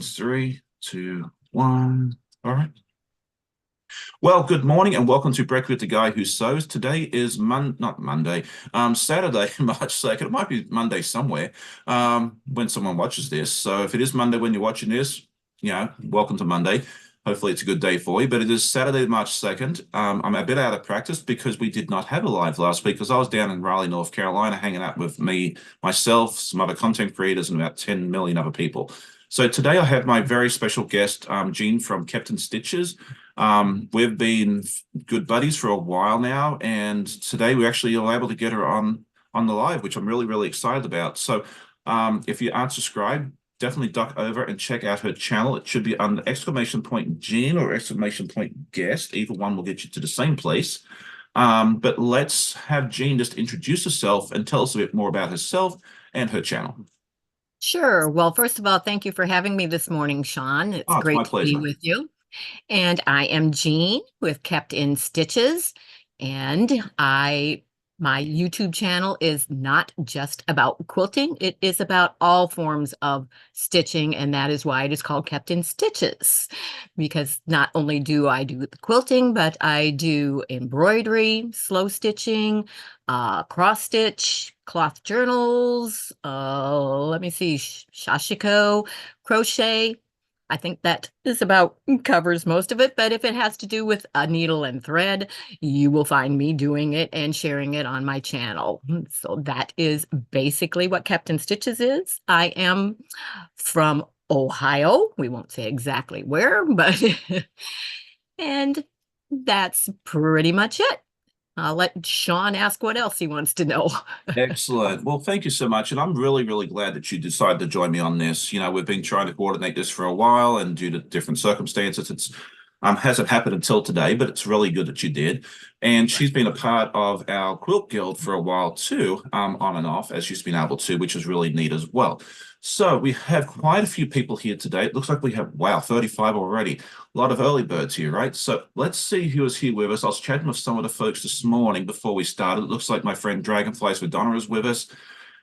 Three, two, one. All right. Well, good morning and welcome to Brekkie with the Guy Who Sews. Today is not Monday, Saturday, March 2nd. It might be Monday somewhere when someone watches this. So if it is Monday when you're watching this, welcome to Monday. Hopefully it's a good day for you. But it is Saturday, March 2nd. I'm a bit out of practice because we did not have a live last week because I was down in Raleigh, North Carolina, hanging out with myself, some other content creators, and about 10 million other people. So today I have my very special guest, Jean from Captain Stitches. We've been good buddies for a while now, and today we actually are able to get her on the live, which I'm really, really excited about. So if you aren't subscribed, definitely duck over and check out her channel. It should be under !Jean or !Guest. Either one will get you to the same place. But let's have Jean just introduce herself and tell us a bit more about herself and her channel. Sure. Well, first of all, thank you for having me this morning, Sean. It's Oh, it's my great to be pleasure. with you. And I am Jean with Kept in Stitches. And my YouTube channel is not just about quilting. It is about all forms of stitching. And that is why it is called Kept in Stitches. Because not only do I do the quilting, but I do embroidery, slow stitching, cross stitch, cloth journals, let me see, sashiko, crochet. I think that is about covers most of it, but if it has to do with a needle and thread, you will find me doing it and sharing it on my channel. So that is basically what Captain Stitches is. I am from Ohio. We won't say exactly where, but and that's pretty much it. I'll let Sean ask what else he wants to know. Excellent. Well, thank you so much. And I'm really, really glad that you decided to join me on this. We've been trying to coordinate this for a while, and due to different circumstances, it's hasn't happened until today, but it's really good that you did. And she's been a part of our quilt guild for a while too, on and off, as she's been able to, which is really neat as well. So we have quite a few people here today. It looks like we have, wow, 35 already. A lot of early birds here, right? So let's see who is here with us. I was chatting with some of the folks this morning before we started. It looks like my friend Dragonflies with Donna is with us.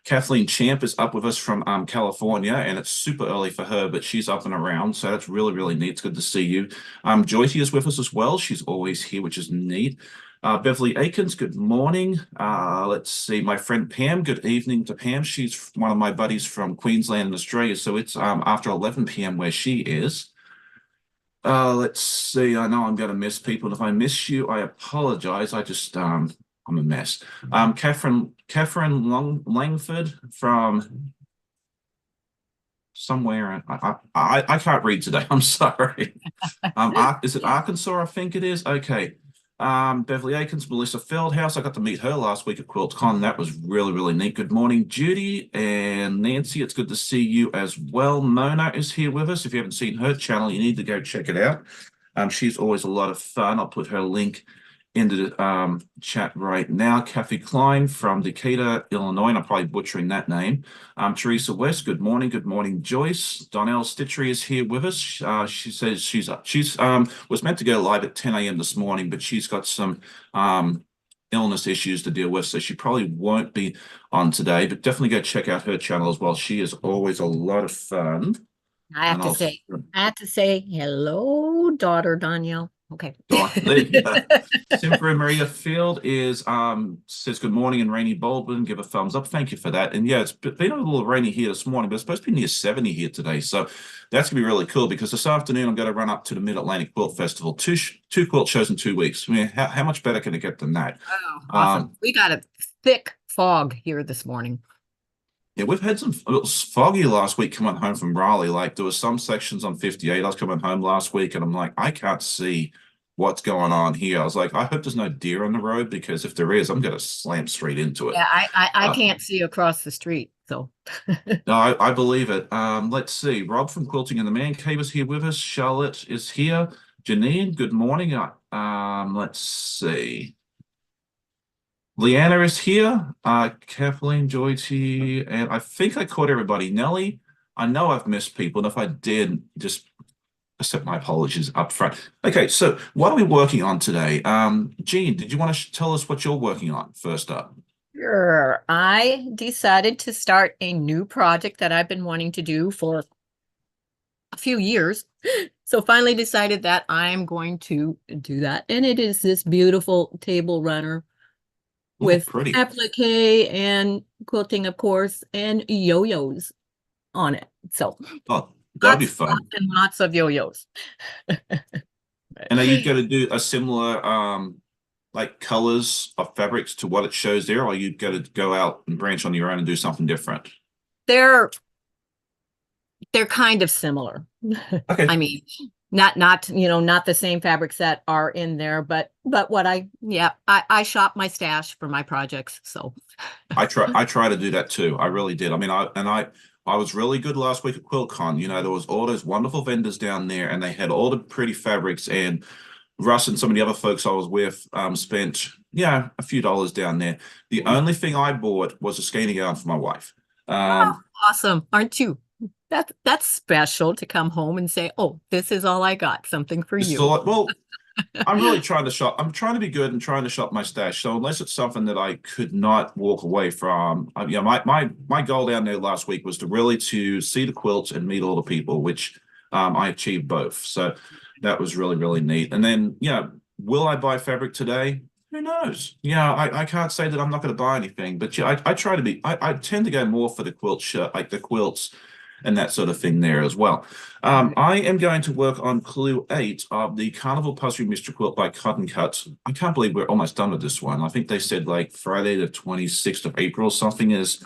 Kathleen Champ is up with us from California, and it's super early for her, but she's up and around, so that's really, really neat. It's good to see you. Joyce is with us as well. She's always here, which is neat. Beverly Akins, good morning. Let's see, my friend Pam, good evening to Pam. She's one of my buddies from Queensland and Australia, so it's after 11 p.m. where she is. Let's see, I know I'm going to miss people, and if I miss you, I apologize. I'm a mess. Catherine Langford from somewhere. I can't read today. I'm sorry. Is it Arkansas? I think it is. Okay. Beverly Akins, Melissa Feldhouse. I got to meet her last week at QuiltCon. That was really, really neat. Good morning, Judy and Nancy. It's good to see you as well. Mona is here with us. If you haven't seen her channel, you need to go check it out. She's always a lot of fun. I'll put her link in the chat right now. Kathy Klein from Decatur, Illinois, and I'm probably butchering that name. Teresa West, good morning. Good morning, Joyce. Donnell Stitchery is here with us. She says she's was meant to go live at 10 a.m. this morning, but she's got some illness issues to deal with, so she probably won't be on today, but definitely go check out her channel as well. She is always a lot of fun. I have And to I'll say, I have to say, hello, daughter Danielle. Okay. Dawn, there you go. Simpra Maria Field is says good morning in rainy Baldwin. Give a thumbs up. Thank you for that. And yeah, it's been a little rainy here this morning, but it's supposed to be near 70 here today. So that's gonna be really cool because this afternoon I'm going to run up to the Mid-Atlantic Quilt Festival. Two quilt shows in 2 weeks. I mean, how much better can it get than that? Oh, awesome. We got a thick fog here this morning. Yeah, we've had it was foggy last week coming home from Raleigh. Like there was some sections on 58. I was coming home last week and I'm like, I can't see what's going on here. I was like, I hope there's no deer on the road because if there is, I'm gonna slam straight into it. Yeah, I Uh, can't see across the street, so no, I believe it. Let's see. Rob from Quilting in the Man Cave is here with us. Charlotte is here. Janine, good morning. Let's see. Leanna is here. Kathleen, Joyty, and I think I caught everybody. Nellie, I know I've missed people, and if I did, just accept my apologies up front. Okay, so what are we working on today? Jean, did you want to tell us what you're working on first up? sure. I decided to start a new project that I've been wanting to do for a few years. So finally decided that I'm going to do that. And it is this beautiful table runner Oh, with pretty. applique and quilting, of course, and yo-yos on it. So Oh, that'll be lots fun. and lots of yo-yos. And are you going to do a similar like colors of fabrics to what it shows there, or are you going to go out and branch on your own and do something different? They're they're kind of similar. Okay. I mean, not not the same fabrics that are in there, but what I shop my stash for my projects. So I try to do that too. I really did. I mean, I was really good last week at QuiltCon. You know, there was all those wonderful vendors down there, and they had all the pretty fabrics. And Russ and some of the other folks I was with spent a few dollars down there. The only thing I bought was a skein yarn for my wife. oh, Um, awesome, aren't you? That's special to come home and say, "Oh, this is all I got, something for this is you." all. Well, I'm really trying to shop. I'm trying to be good and trying to shop my stash. So unless it's something that I could not walk away from, my goal down there last week was to really to see the quilts and meet all the people, which I achieved both. So that was really really neat. And then will I buy fabric today? Who knows? I can't say that I'm not going to buy anything, but I try to be. I tend to go more for the quilt shirt, like the quilts and that sort of thing there as well. Right. I am going to work on Clue 8 of the Carnival Puzzle Mystery Quilt by Cotton Cuts. I can't believe we're almost done with this one. I think they said like Friday the 26th of April, something is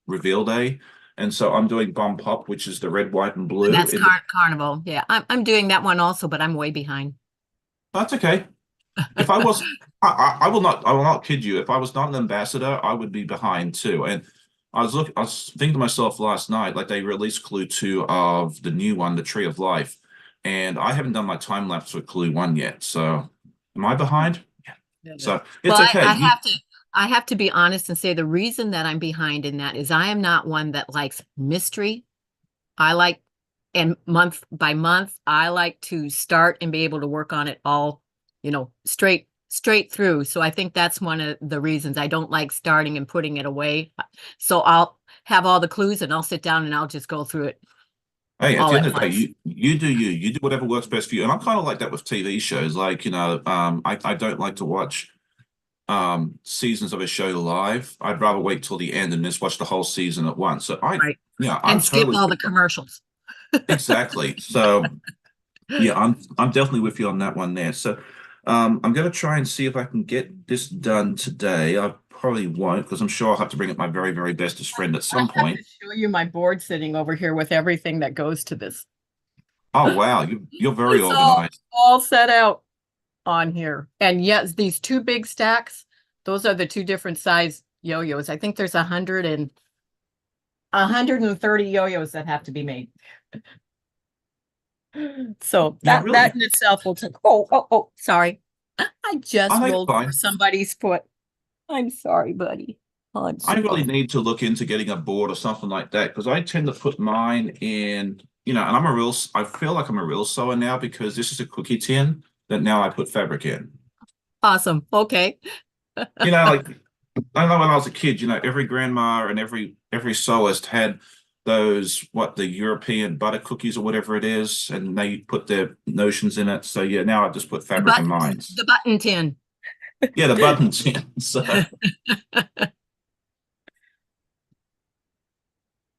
reveal day. And so I'm doing Bomb Pop, which is the red, white, and And blue. that's Carnival. Yeah, I'm doing that one also, but I'm way behind. That's okay. If I was, I will not kid you. If I was not an ambassador, I would be behind too. And I was thinking to myself last night, like they released Clue 2 of the new one, The Tree of Life, and I haven't done my time lapse with Clue 1 yet. So am I behind? Yeah. Goodness. So Well, it's okay. I have to be honest and say the reason that I'm behind in that is I am not one that likes mystery. I like, and month by month, I like to start and be able to work on it all, straight through. So I think that's one of the reasons I don't like starting and putting it away. So I'll have all the clues and I'll sit down and I'll just go through it Hey, at all the end at of the day, once. you do whatever works best for you. And I'm kind of like that with TV shows. Like, I don't like to watch seasons of a show live. I'd rather wait till the end and just watch the whole season at once. So Right. I'm And skip totally all the commercials. exactly. So yeah, I'm definitely with you on that one there. So I'm gonna try and see if I can get this done today. I probably won't because I'm sure I'll have to bring up my very, very bestest friend at I some have to point. show you my board sitting over here with everything that goes to this. Oh wow, you're very It's all organized. all set out on here. And yes, these two big stacks, those are the two different size yo-yos. I think there's 130 yo-yos that have to be made. So Yeah, that really. in itself will take, sorry. I I just think rolled over fine. somebody's foot. I'm sorry, buddy. Oh, I'm I so really sorry. need to look into getting a board or something like that because I tend to put mine in, and I feel like I'm a real sewer now because this is a cookie tin that now I put fabric in. Awesome. Okay. Like I know when I was a kid, every grandma and every sewist had those the European butter cookies or whatever it is, and they put their notions in it. So yeah, now I just put The fabric in button, mine. the button tin. Yeah, the buttons in. So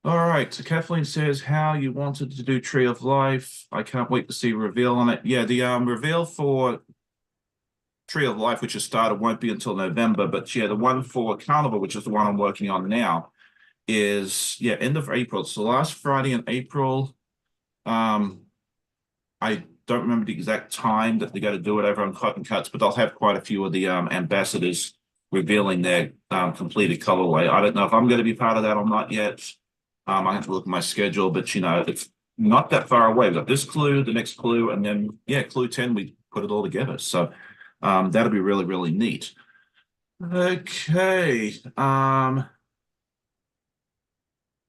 all right. So Kathleen says how you wanted to do Tree of Life. I can't wait to see a reveal on it. Yeah, the reveal for Tree of Life, which has started, won't be until November. But yeah, the one for Carnival, which is the one I'm working on now, is end of April. It's the last Friday in April. Um, I don't remember the exact time that they're going to do it over on Cotton Cuts, but they'll have quite a few of the ambassadors revealing their completed colorway. I don't know if I'm going to be part of that or not yet. I have to look at my schedule, but it's not that far away. We've got this clue, the next clue, and then clue 10, we put it all together. So that'll be really, really neat. Okay.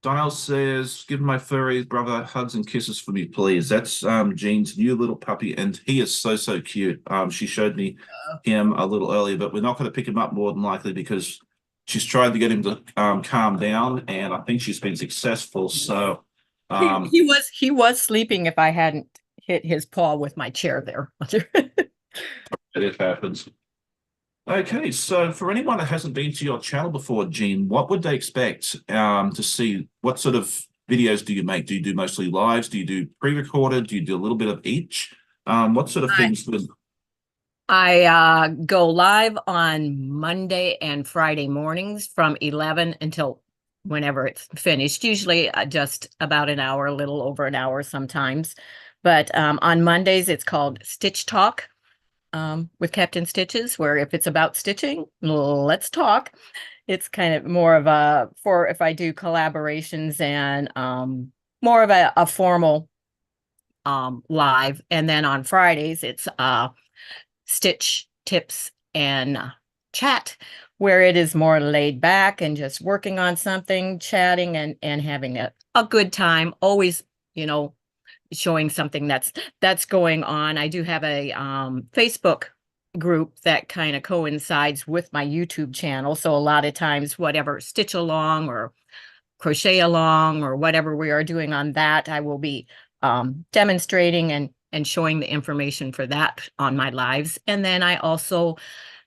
Donnell says, give my furry brother hugs and kisses for me, please. That's Jean's new little puppy, and he is so, so cute. She showed me him a little earlier, but we're not going to pick him up more than likely because she's tried to get him to calm down, and I think she's been successful. So Um, He was sleeping if I hadn't hit his paw with my chair there. it happens. Okay, so for anyone that hasn't been to your channel before, Gene, what would they expect to see? What sort of videos do you make? Do you do mostly lives? Do you do pre-recorded? Do you do a little bit of each? What sort of I things would I go live on Monday and Friday mornings from 11 until whenever it's finished, usually just about an hour, a little over an hour sometimes. But on Mondays, it's called Stitch Talk with Captain Stitches, where if it's about stitching, let's talk. It's kind of more of a, for if I do collaborations and more of a formal live. And then on Fridays, it's stitch tips and chat, where it is more laid back and just working on something, chatting and having a good time. Always, you know, showing something that's going on. I do have a Facebook group that kind of coincides with my YouTube channel. So a lot of times, whatever stitch along or crochet along or whatever we are doing on that, I will be demonstrating and showing the information for that on my lives. And then I also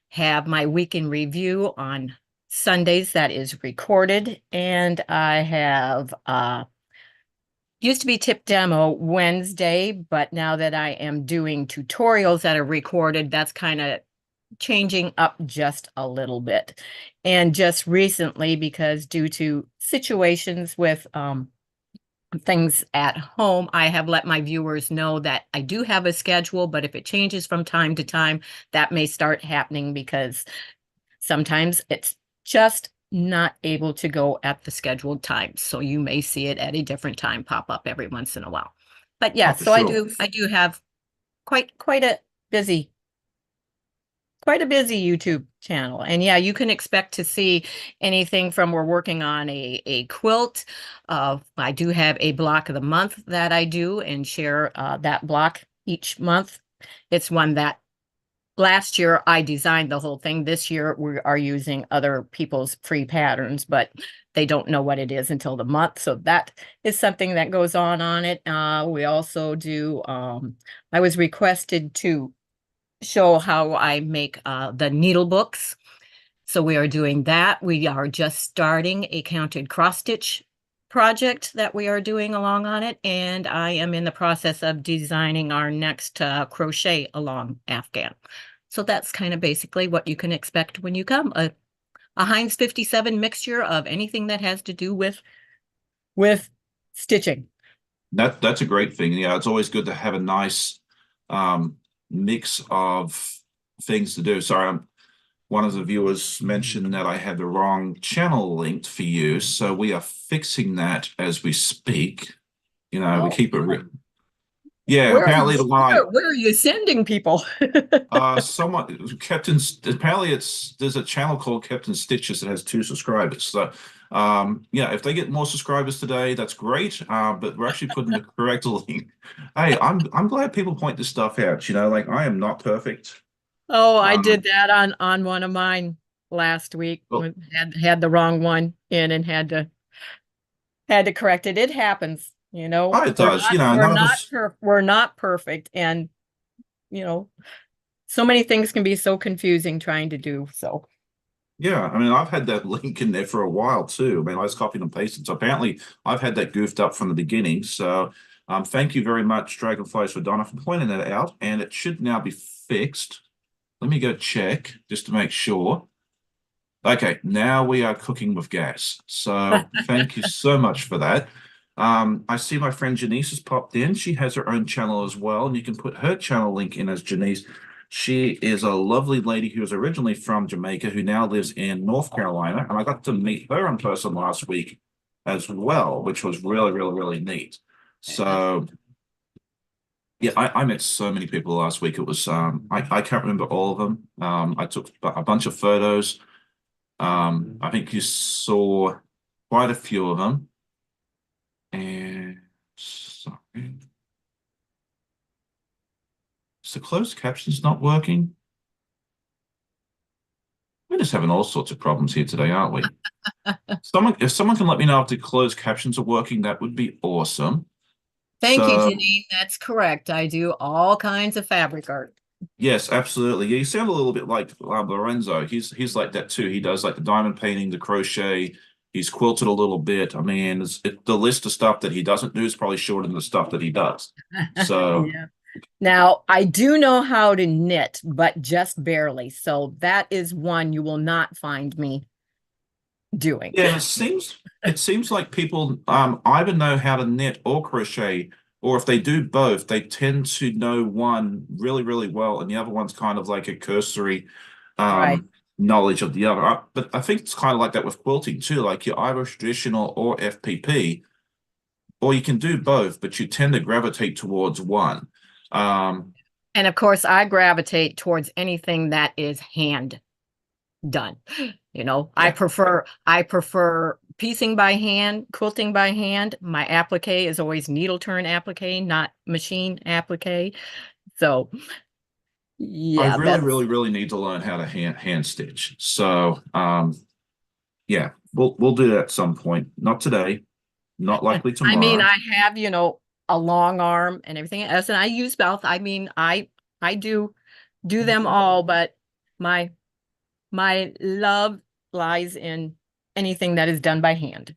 have my week in review on Sundays that is recorded. And I have used to be tip demo Wednesday, but now that I am doing tutorials that are recorded, that's kind of changing up just a little bit. And just recently, because due to situations with things at home, I have let my viewers know that I do have a schedule, but if it changes from time to time, that may start happening because sometimes it's just not able to go at the scheduled time. So you may see it at a different time pop up every once in a while. But yeah, oh, for so sure. I do have quite a busy YouTube channel. And yeah, you can expect to see anything from we're working on a quilt. I do have a block of the month that I do and share that block each month. It's one that last year I designed the whole thing. This year we are using other people's free patterns, but they don't know what it is until the month. So that is something that goes on it. We also do, I was requested to show how I make the needle books. So we are doing that. We are just starting a counted cross stitch project that we are doing along on it. And I am in the process of designing our next crochet along Afghan. So that's kind of basically what you can expect when you come. A Heinz 57 mixture of anything that has to do with stitching. That's a great thing. Yeah, it's always good to have a nice um, mix of things to do. Sorry, one of the viewers mentioned that I had the wrong channel linked for you, so we are fixing that as we speak. You know, we Oh, keep it real. Yeah, where are you apparently the one I where are you sending people? someone Captain apparently there's a channel called Captain Stitches that has 2 subscribers. So yeah, if they get more subscribers today, that's great. But we're actually putting the correct link. Hey, I'm glad people point this stuff out. You know, like I am not perfect. Oh, I did Um, that on one of mine last week. well, Had the wrong one in and had to correct it. It happens, you know. oh, it does. You know, none of us. We're not perfect, and you know, so many things can be so confusing trying to do. So Yeah, I mean, I've had that link in there for a while too. I mean, I just copied and pasted. So apparently, I've had that goofed up from the beginning. So, thank you very much, Dragonflies for Donna, for pointing that out. And it should now be fixed. Let me go check just to make sure. Okay, now we are cooking with gas. So, thank you so much for that. I see my friend Janice has popped in. She has her own channel as well, and you can put her channel link in as Janice. She is a lovely lady who is originally from Jamaica, who now lives in North Carolina, and I got to meet her in person last week as well, which was really, really, really neat. So yeah, I met so many people last week. It was I can't remember all of them. I took a bunch of photos. I think you saw quite a few of them. And sorry. Is the closed captions not working? We're just having all sorts of problems here today, aren't we? If someone can let me know if the closed captions are working, that would be awesome. Thank you, So Janine. That's correct. I do all kinds of fabric art. yes, absolutely. Yeah, you sound a little bit like Lorenzo. He's like that too. He does like the diamond painting, the crochet. He's quilted a little bit. I mean, the list of stuff that he doesn't do is probably shorter than the stuff that he does. So Yeah. Now, I do know how to knit, but just barely. So that is one you will not find me doing. yeah, and it seems like people either know how to knit or crochet, or if they do both, they tend to know one really, really well, and the other one's kind of like a cursory Right. knowledge of the other. But I think it's kind of like that with quilting too. Like you're either traditional or FPP, or you can do both, but you tend to gravitate towards one. Um, And of course, I gravitate towards anything that is hand done. yeah, I prefer piecing by hand, quilting by hand. My applique is always needle turn applique, not machine applique. So I yeah, really, that's really, really need to learn how to hand stitch. So, yeah, we'll do that at some point. Not today, not likely I mean, tomorrow. I have, a long arm and everything else, and I use both. I mean, I do them all, but my my love lies in anything that is done by hand.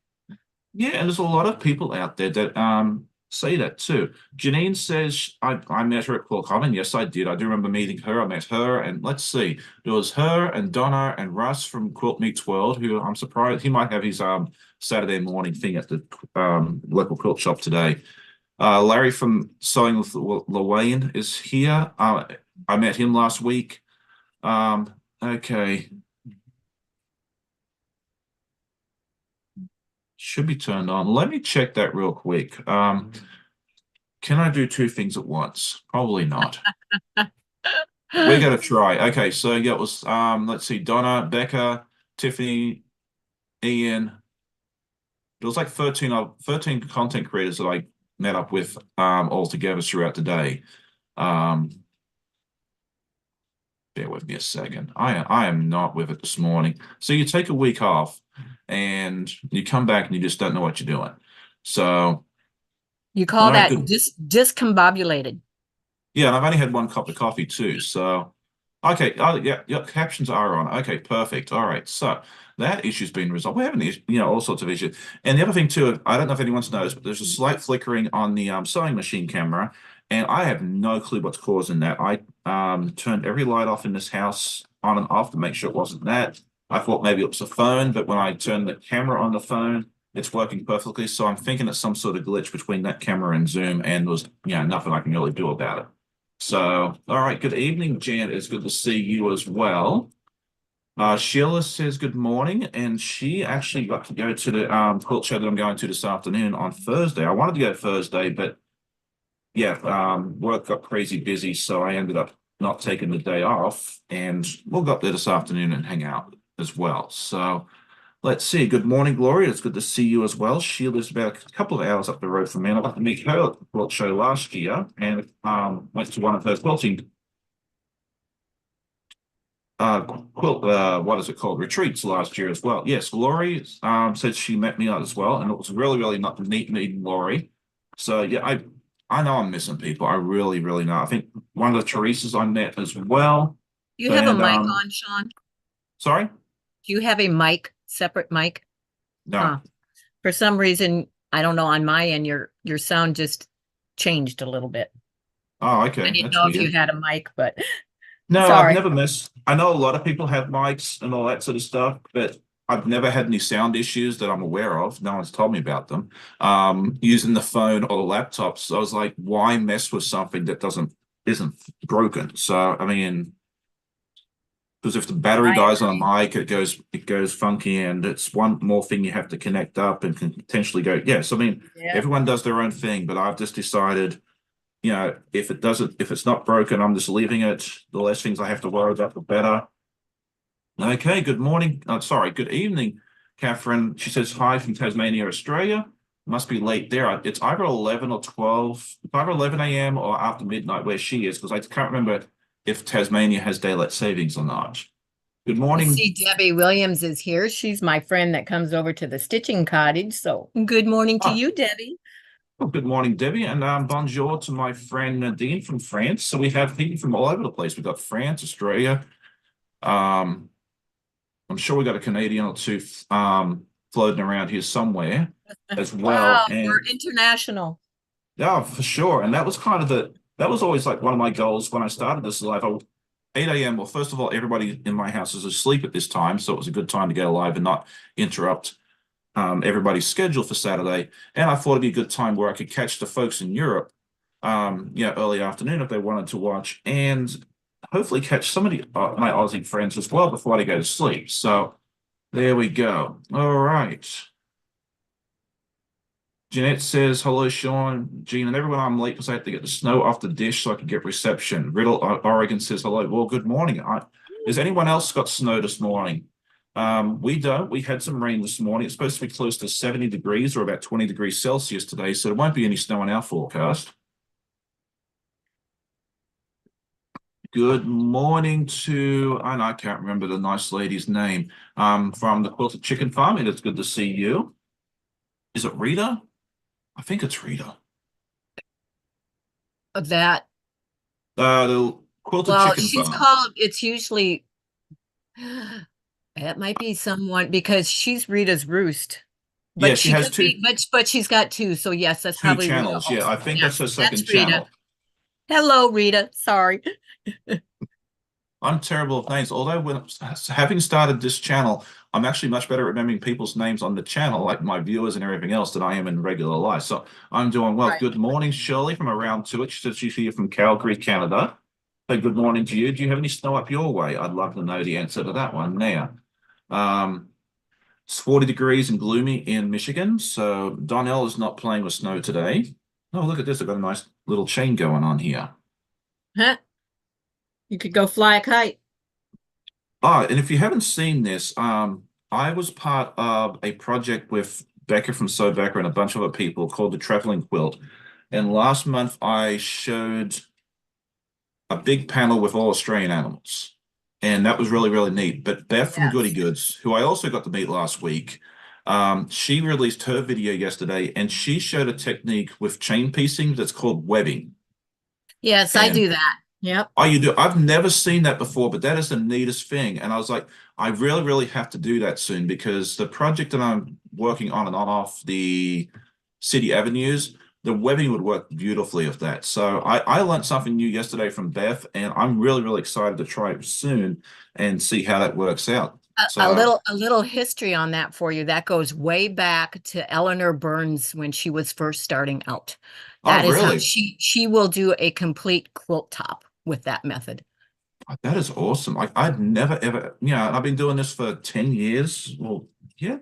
Yeah, and there's a lot of people out there that say that too. Janine says I met her at Qualcomm, and yes, I did. I do remember meeting her. I met her, and let's see, there was her and Donna and Russ from Quilt Meets World, who I'm surprised he might have his Saturday morning thing at the local quilt shop today. Larry from Sewing with Lawayne is here. I met him last week. Okay, should be turned on. Let me check that real quick. Can I do two things at once? Probably not. We're gonna try. Okay, so yeah, it was let's see, Donna, Becca, Tiffany, Ian. There was like 13 content creators that I met up with all together throughout the day. Um, bear with me a second. I am not with it this morning. So you take a week off and you come back and you just don't know what you're doing. So, You all call right, that good. discombobulated. Yeah, and I've only had one cup of coffee too. So, okay. Oh, yeah, yeah. Captions are on. Okay, perfect. All right. So that issue's been resolved. We're having, all sorts of issues. And the other thing too, I don't know if anyone's noticed, but there's a slight flickering on the sewing machine camera, and I have no clue what's causing that. I turned every light off in this house on and off to make sure it wasn't that. I thought maybe it was a phone, but when I turned the camera on the phone, it's working perfectly. So I'm thinking it's some sort of glitch between that camera and Zoom, and there's nothing I can really do about it. So, all right, good evening, Jan. It's good to see you as well. Sheila says good morning, and she actually got to go to the quilt show that I'm going to this afternoon on Thursday. I wanted to go Thursday, but yeah, work got crazy busy, so I ended up not taking the day off, and we'll go up there this afternoon and hang out as well. So let's see. Good morning, Gloria. It's good to see you as well. She lives about a couple of hours up the road from me, and I got to meet her at the quilt show last year, and went to one of her quilting quilt what is it called, retreats last year as well. Yes, Lori said she met me out as well, and it was really, really not neat meeting Lori. So yeah, I know I'm missing people. I really, really know. I think one of the Teresa's I met as well. You have a And mic on, Sean? sorry, Do you have a mic, separate mic? no. Huh. For some reason, I don't know, on my end, your sound just changed a little bit. Oh, I okay, didn't that's know if you weird. had a mic, but No, I've sorry. never missed. I know a lot of people have mics and all that sort of stuff, but I've never had any sound issues that I'm aware of. No one's told me about them. Using the phone or the laptop. So I was like, why mess with something that isn't broken? So I mean, because if the battery I dies on agree. a mic, it goes funky, and it's one more thing you have to connect up and can potentially go. Yes, I mean, Yeah. everyone does their own thing, but I've just decided if it's not broken, I'm just leaving it. The less things I have to worry about, the better. Okay, good morning. Sorry, good evening, Catherine. She says hi from Tasmania, Australia. Must be late there. It's either 11 or 12, it's either 11 a.m. or after midnight where she is, because I can't remember if Tasmania has daylight savings or not. Good I morning. see Debbie Williams is here. She's my friend that comes over to the stitching cottage. So good morning to Ah, you, Debbie. well, good morning, Debbie, and bonjour to my friend Nadine from France. So we have people from all over the place. We've got France, Australia. Um, I'm sure we got a Canadian or two floating around here somewhere as well. Wow, we're And international. yeah, for sure. And that was kind of that was always like one of my goals when I started this life. 8 a.m. Well, first of all, everybody in my house is asleep at this time, so it was a good time to get alive and not interrupt everybody's schedule for Saturday. And I thought it'd be a good time where I could catch the folks in Europe, early afternoon if they wanted to watch, and hopefully catch some of my Aussie friends as well before they go to sleep. So there we go. All right. Jeanette says, hello, Sean, Gene, and everyone. I'm late because I had to get the snow off the dish so I could get reception. Riddle, Oregon says, hello. Well, good morning. Has anyone else got snow this morning? We don't. We had some rain this morning. It's supposed to be close to 70 degrees or about 20 degrees Celsius today, so there won't be any snow in our forecast. Good morning to, and I can't remember the nice lady's name, from the Quilted Chicken Farm. It is good to see you. Is it Rita? I think it's Rita. That, The Quilted well, Chicken she's Farm. called, it's usually, it might be someone because she's Rita's Roost. Yeah, But she she has could be, but she's got two. So yes, that's two probably Rita channels. Yeah, also. I think Yeah, that's her second that's Rita. channel. Hello, Rita. Sorry. I'm terrible with names. Although when having started this channel, I'm actually much better at remembering people's names on the channel, like my viewers and everything else, than I am in regular life. So I'm doing well. Right. Good morning, Shirley from around to it. She says she's here from Calgary, Canada. So good morning to you. Do you have any snow up your way? I'd love to know the answer to that one now. Um, it's 40 degrees and gloomy in Michigan. So Donnell is not playing with snow today. Oh, look at this. I've got a nice little chain going on here. Huh? You could go fly a kite. Oh, and if you haven't seen this, I was part of a project with Becca from So Becca and a bunch of other people called the Traveling Quilt. And last month I showed a big panel with all Australian animals. And that was really, really neat. But Beth from Goody Yes. Goods, who I also got to meet last week, she released her video yesterday and she showed a technique with chain piecing that's called webbing. Yes, I And do that. Yep. oh, you do? I've never seen that before, but that is the neatest thing. And I was like, I really, really have to do that soon because the project that I'm working on and on off the city avenues, the webbing would work beautifully with that. So I learned something new yesterday from Beth, and I'm really, really excited to try it soon and see how that works out. So, A little history on that for you. That goes way back to Eleanor Burns when she was first starting out. oh, That is how really? she will do a complete quilt top with that method. That is awesome. Like I've never ever, I've been doing this for 10 years. Well, yeah,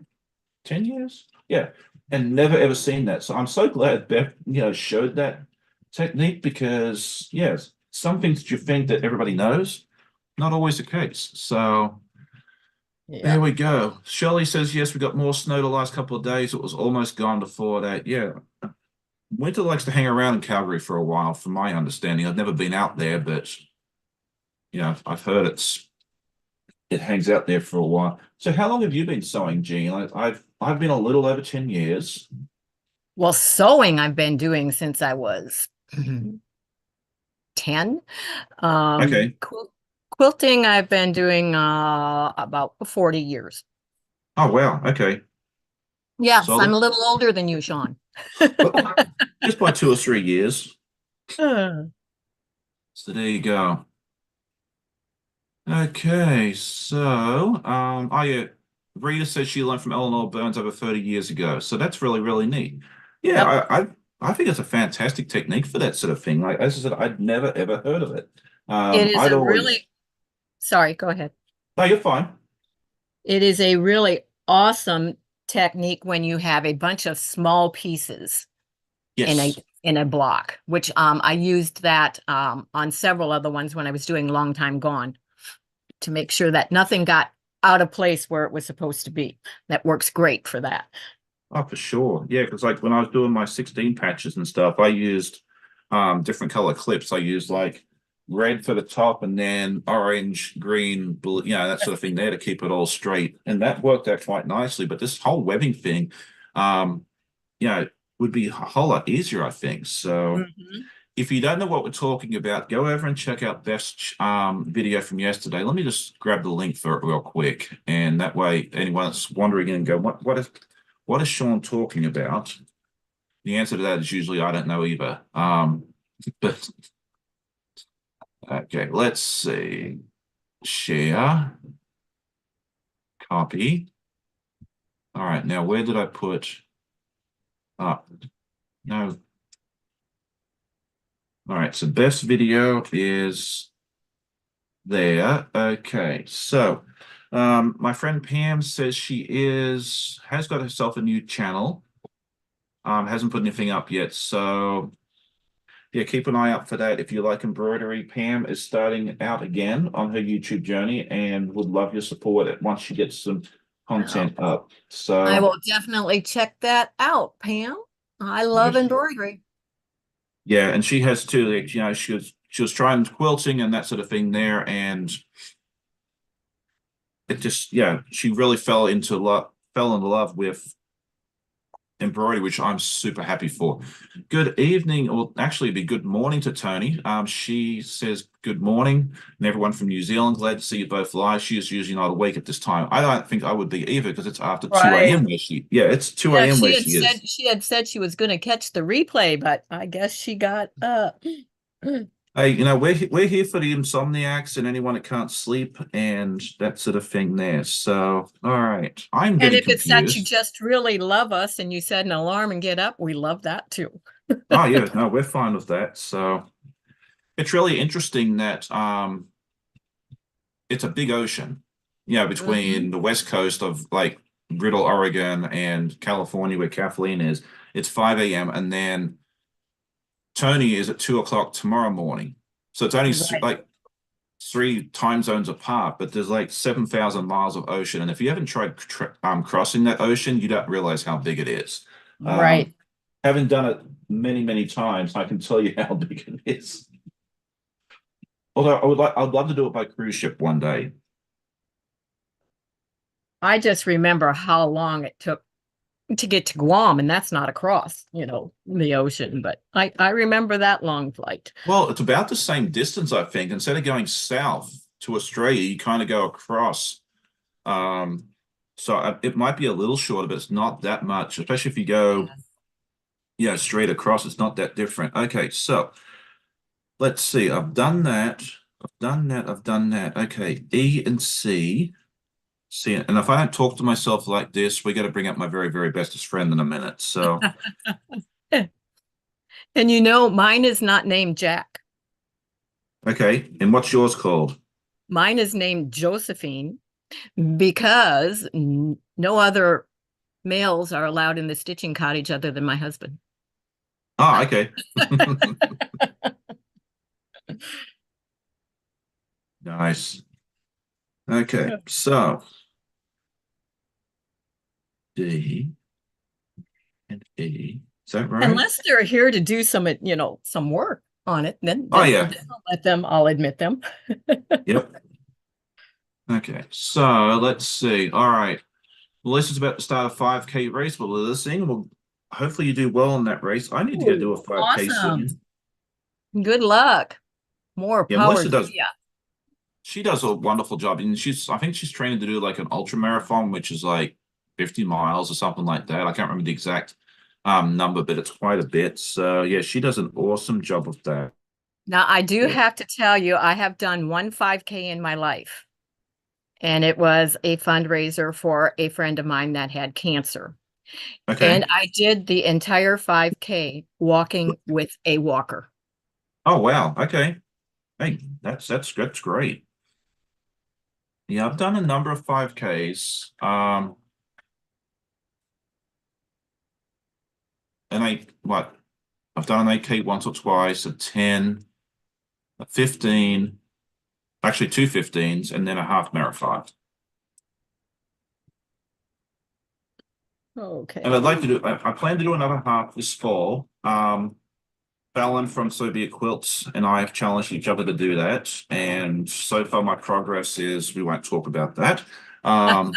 10 years? Yeah. And never ever seen that. So I'm so glad Beth, showed that technique because, yes, some things that you think that everybody knows, not always the case. So there Yeah. we go. Shirley says, yes, we got more snow the last couple of days. It was almost gone before that. Yeah. Winter likes to hang around in Calgary for a while, from my understanding. I've never been out there, but, I've heard it hangs out there for a while. So how long have you been sewing, Gene? I've been a little over 10 years. Well, sewing I've been doing since I was 10. Okay. Quilting I've been doing about 40 years. Oh wow. Okay. Yes, I'm Solid. a little older than you, Sean. Well, just by 2 or 3 years. Uh, So there you go. Okay, so oh yeah, Rita says she learned from Eleanor Burns over 30 years ago. So that's really, really neat. Yeah, Yep. I think it's a fantastic technique for that sort of thing. Like as I said, I'd never ever heard of it. It is I'd a always really, sorry, go ahead. no, you're fine. It is a really awesome technique when you have a bunch of small pieces in a Yes. in a block, which I used that on several other ones when I was doing Long Time Gone to make sure that nothing got out of place where it was supposed to be. That works great for that. Oh, for sure. Yeah, because like when I was doing my 16 patches and stuff, I used different color clips. I used like red for the top and then orange, green, blue, that sort of thing there to keep it all straight. And that worked out quite nicely. But this whole webbing thing, um, would be a whole lot easier, I think. So Mhm. if you don't know what we're talking about, go over and check out Beth's video from yesterday. Let me just grab the link for it real quick. And that way anyone that's wondering and go, what is Sean talking about? The answer to that is usually I don't know either. But okay, let's see. Share, copy. All right, now where did I put up? No. All right, so best video is there. Okay, so my friend Pam says she has got herself a new channel. Hasn't put anything up yet. So yeah, keep an eye out for that. If you like embroidery, Pam is starting out again on her YouTube journey and would love your support once she gets some Wow. content up. I So will definitely check that out, Pam. I yeah, love embroidery. yeah, and she has too. Like, she was trying quilting and that sort of thing there, and it just she really fell in love with embroidery, which I'm super happy for. Good evening, or actually it'd be good morning to Tony. She says good morning, and everyone from New Zealand. Glad to see you both live. She is usually not awake at this time. I don't think I would be either because it's after 2 Right. a.m. where she. Yeah, it's 2 Yeah, a.m. where she is. she had said she was going to catch the replay, but I guess she got up. Hey, we're here for the insomniacs and anyone that can't sleep and that sort of thing there. So, all right, I'm And getting if it's that you confused. just really love us and you set an alarm and get up, we love that too. Oh yeah, no, we're fine with that. So it's really interesting that it's a big ocean, between Mhm. the west coast of like Riddle, Oregon, and California, where Kathleen is. It's 5 a.m. and then Tony is at 2 o'clock tomorrow morning. So it's only Right. like three time zones apart, but there's like 7,000 miles of ocean. And if you haven't tried crossing that ocean, you don't realize how big it is. Um, Right. having done it many, many times, I can tell you how big it is. Although I'd love to do it by cruise ship one day. I just remember how long it took to get to Guam, and that's not across, the ocean, but I remember that long flight. Well, it's about the same distance, I think. Instead of going south to Australia, you kind of go across. Um, so it might be a little shorter, but it's not that much, especially if you go, Yes. straight across. It's not that different. Okay, so let's see. I've done that. I've done that. I've done that. Okay, E and C. See, and if I don't talk to myself like this, we got to bring up my very, very bestest friend in a minute. So, And mine is not named Jack. okay, and what's yours called? Mine is named Josephine because no other males are allowed in the stitching cottage other than my husband. Ah, okay. Nice. Okay, so D and E. Is that right? Unless they're here to do some work on it, then Oh, then, yeah. then I'll admit them. Yep. Okay, so let's see. All right. Melissa's about to start a 5K race. Well, listening. Well, hopefully you do well in that race. I need to go do Ooh, a 5K awesome. soon. Good luck. More Yeah, power Melissa to does. you. She does a wonderful job, and I think she's training to do like an ultra marathon, which is like 50 miles or something like that. I can't remember the exact number, but it's quite a bit. So yeah, she does an awesome job of that. Now, I do have to tell you, I have done one 5K in my life, and it was a fundraiser for a friend of mine that had cancer. And Okay. I did the entire 5K walking with a walker. Oh wow. Okay. Hey, that's great. Yeah, I've done a number of 5Ks. And I've done an 8K once or twice, a 10, a 15, actually two 15s, and then a half marathon. And I'd like Okay. to do I plan to do another half this fall. Fallon from Soviet Quilts and I have challenged each other to do that. And so far, my progress is we won't talk about that. Um,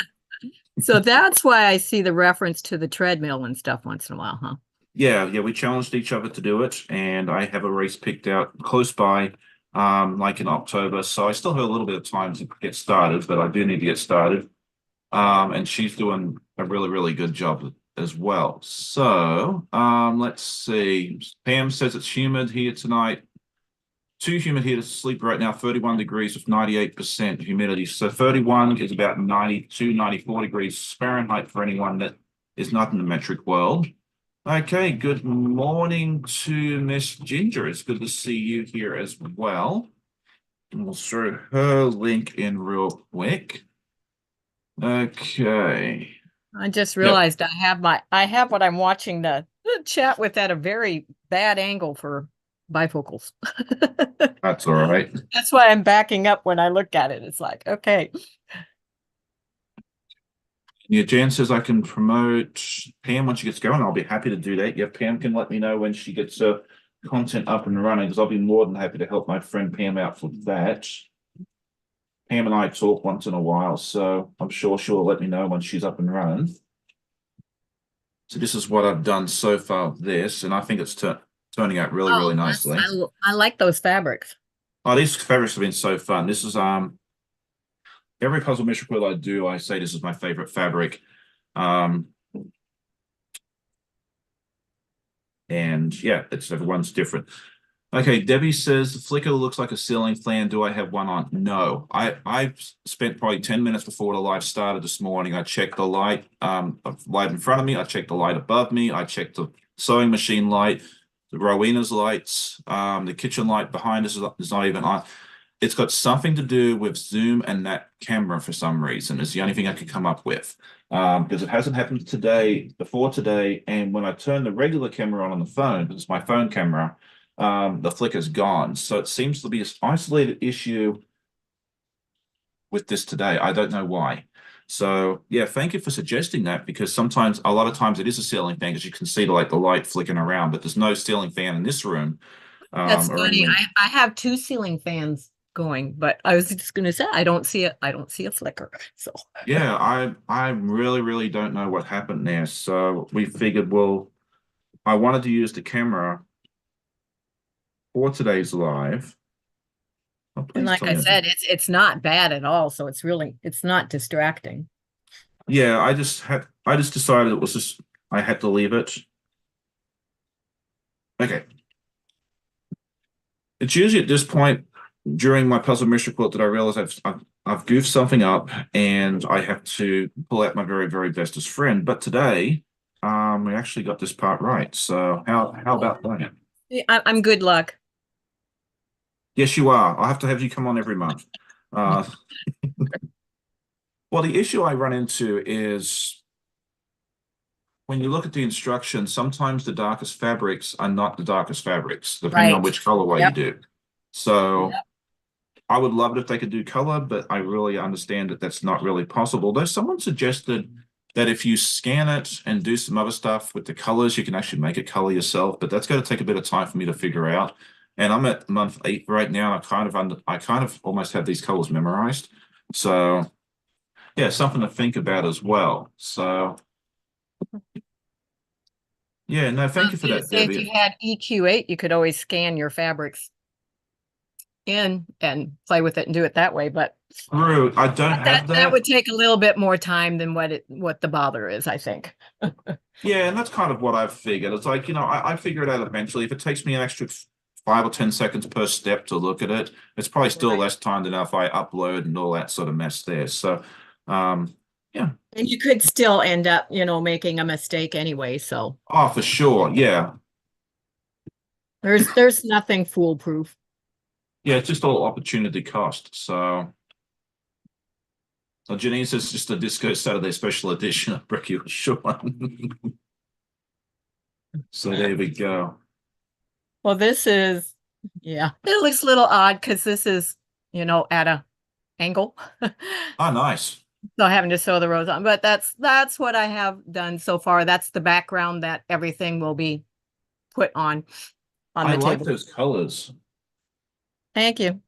So that's why I see the reference to the treadmill and stuff once in a while, huh? yeah, we challenged each other to do it. And I have a race picked out close by, like in October. So I still have a little bit of time to get started, but I do need to get started. And she's doing a really, really good job as well. So, let's see. Pam says it's humid here tonight. Too humid here to sleep right now, 31 degrees with 98% humidity. So 31 is about 92, 94 degrees Fahrenheit for anyone that is not in the metric world. Okay, good morning to Miss Ginger. It's good to see you here as well. And we'll throw her link in real quick. Okay. I just Yep, realized I have what I'm watching the chat with at a very bad angle for bifocals. that's all right. That's why I'm backing up when I look at it. It's like, okay. Yeah, Jan says I can promote Pam when she gets going. I'll be happy to do that. Yeah, Pam can let me know when she gets content up and running because I'll be more than happy to help my friend Pam out for that. Pam and I talk once in a while, so I'm sure she'll let me know when she's up and running. So this is what I've done so far with this, and I think it's turning out really, really Oh, nicely. I like those fabrics. Oh, these fabrics have been so fun. This is every puzzle measure quill I do, I say this is my favorite fabric. Um, and yeah, it's everyone's different. Okay, Debbie says the flicker looks like a ceiling fan. Do I have one on? No. I've spent probably 10 minutes before the live started this morning. I checked the light in front of me, I checked the light above me, I checked the sewing machine light, the Rowena's lights, the kitchen light behind us is not even on. It's got something to do with Zoom and that camera for some reason. Is the only thing I could come up with. Because it hasn't happened today, before today. And when I turn the regular camera on the phone, because it's my phone camera, the flicker's gone. So it seems to be an isolated issue with this today. I don't know why. So yeah, thank you for suggesting that because sometimes, a lot of times it is a ceiling fan because you can see the light flicking around, but there's no ceiling fan in this room. That's Or funny. anyway. I have two ceiling fans going, but I was just gonna say I don't see a flicker. So Yeah, I really, really don't know what happened there. So we figured, well, I wanted to use the camera for today's live. Oh, and please like tell I me. said, it's not bad at all. So it's not distracting. Yeah, I just decided it was just I had to leave it. Okay. It's usually at this point during my puzzle mystery quilt that I realize I've goofed something up and I have to pull out my very, very bestest friend. But today, we actually got this part right. So how about that? Yeah, I'm good luck. Yes, you are. I'll have to have you come on every month. Uh, well, the issue I run into is when you look at the instructions, sometimes the darkest fabrics are not the darkest fabrics, depending on Right. which colorway you Yep. do. So Yep. I would love it if they could do color, but I really understand that that's not really possible. Though someone suggested that if you scan it and do some other stuff with the colors, you can actually make it color yourself, but that's going to take a bit of time for me to figure out. And I'm at month 8 right now. I kind of almost have these colors memorized. So yeah, something to think about as well. So yeah, no, I thank you was for gonna that, say if Debbie. you had EQ8, you could always scan your fabrics in and play with it and do it that way. But True, I don't have that that. would take a little bit more time than what the bother is, I think. Yeah, and that's kind of what I've figured. It's like, I figure it out eventually. If it takes me an extra 5 or 10 seconds per step to look at it, it's probably still Right. less time than if I upload and all that sort of mess there. So, um, yeah. And you could still end up, making a mistake anyway. So Oh, for sure. Yeah. there's nothing foolproof. Yeah, it's just all opportunity cost. So, Janine says it's just a Disco Saturday special edition of Brekkie. Sure. So there we go. Well, yeah, it looks a little odd because this is, at a angle. Oh, nice. So having to sew the rows on, but that's what I have done so far. That's the background that everything will be put on. on I the like table. those colors. Thank you.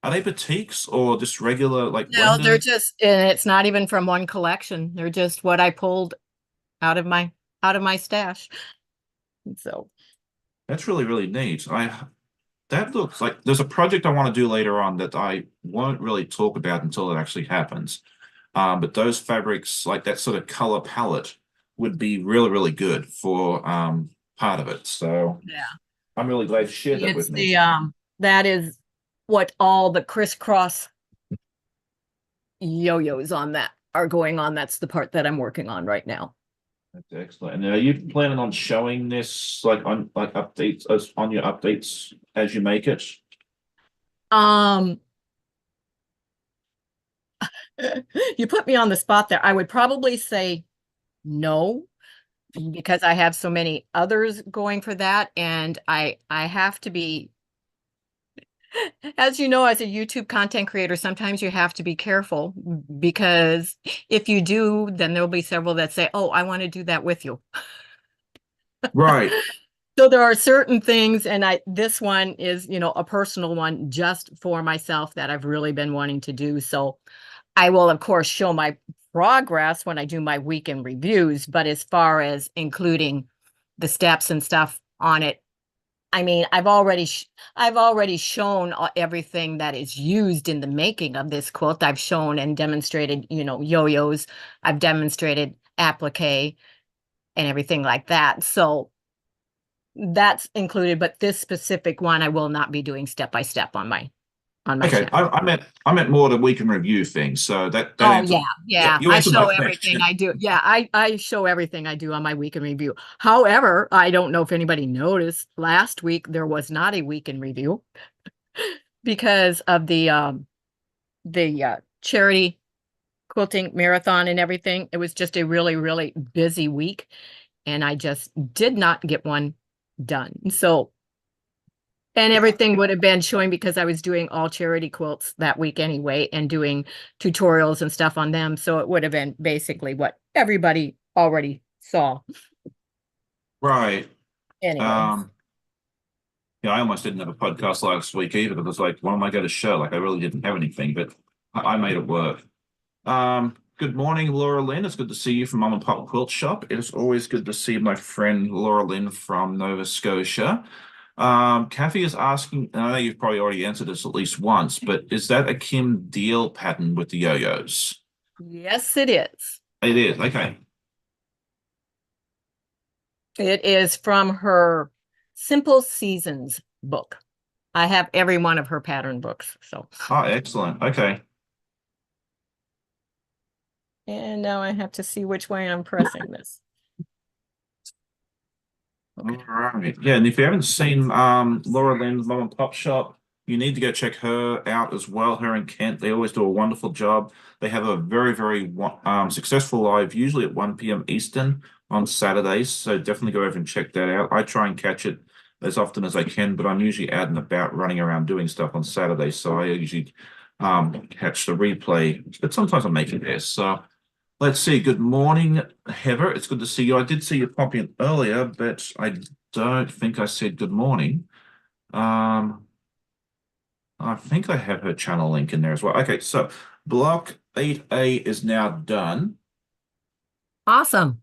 Are they batiks or just regular like No, they're blended? just, and it's not even from one collection. They're just what I pulled out of my stash. So, That's really, really neat. That looks like there's a project I want to do later on that I won't really talk about until it actually happens. But those fabrics, like that sort of color palette, would be really, really good for part of it. So yeah. I'm really glad you shared that with It's me. the that is what all the crisscross yo-yos on that are going on. That's the part that I'm working on right now. That's excellent. And are you planning on showing this like on like updates as on your updates as you make it? Um, you put me on the spot there. I would probably say no, because I have so many others going for that, and I have to be, as you know, as a YouTube content creator, sometimes you have to be careful, because if you do, then there'll be several that say, "Oh, I want to do that with you." Right. So there are certain things, and this one is, a personal one just for myself that I've really been wanting to do. So I will, of course, show my progress when I do my weekend reviews, but as far as including the steps and stuff on it, I mean, I've already shown everything that is used in the making of this quilt. I've shown and demonstrated, yo-yos. I've demonstrated applique and everything like that. So that's included, but this specific one I will not be doing step by step on my Okay. channel. I meant more the week in review thing. So that Oh answers yeah, yeah, yeah. you I answered my show everything question. I do. Yeah, I show everything I do on my week in review. However, I don't know if anybody noticed, last week there was not a week in review because of the charity quilting marathon and everything. It was just a really, really busy week, and I just did not get one done. So, and everything would have been showing because I was doing all charity quilts that week anyway and doing tutorials and stuff on them. So it would have been basically what everybody already saw. Right. Anyways, Um, yeah, I almost didn't have a podcast last week either because like, what am I going to show? Like, I really didn't have anything, but I made it work. Good morning, Laura Lynn. It's good to see you from Mum and Pop Quilt Shop. It is always good to see my friend Laura Lynn from Nova Scotia. Kathy is asking, and I know you've probably already answered this at least once, but is that a Kim Deal pattern with the yo-yos? yes, it is. It is. Okay. It is from her Simple Seasons book. I have every one of her pattern books. So, Oh, excellent. Okay. and now I have to see which way I'm pressing this. All Okay. right. Yeah, and if you haven't seen Laura Lynn's Mom and Pop Shop, you need to go check her out as well. Her and Kent, they always do a wonderful job. They have a very, very successful live, usually at 1 p.m. Eastern on Saturdays. So definitely go over and check that out. I try and catch it as often as I can, but I'm usually out and about running around doing stuff on Saturdays. So I usually catch the replay, but sometimes I make it there. So let's see. Good morning, Heather. It's good to see you. I did see you pop in earlier, but I don't think I said good morning. Um, I think I have her channel link in there as well. Okay, so block 8A is now done. Awesome.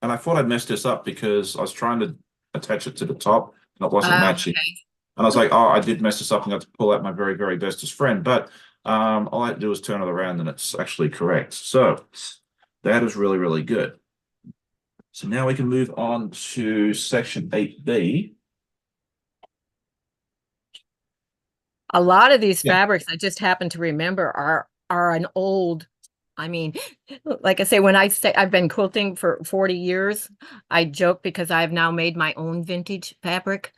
And I thought I'd messed this up because I was trying to attach it to the top and it wasn't matching. Okay. And I was like, oh, I did mess this up and got to pull out my very, very bestest friend. But all I had to do is turn it around and it's actually correct. So that is really, really good. So now we can move on to section 8B. A lot of these Yeah. fabrics I just happen to remember are an old, I mean, like I say, when I say I've been quilting for 40 years, I joke because I've now made my own vintage fabric.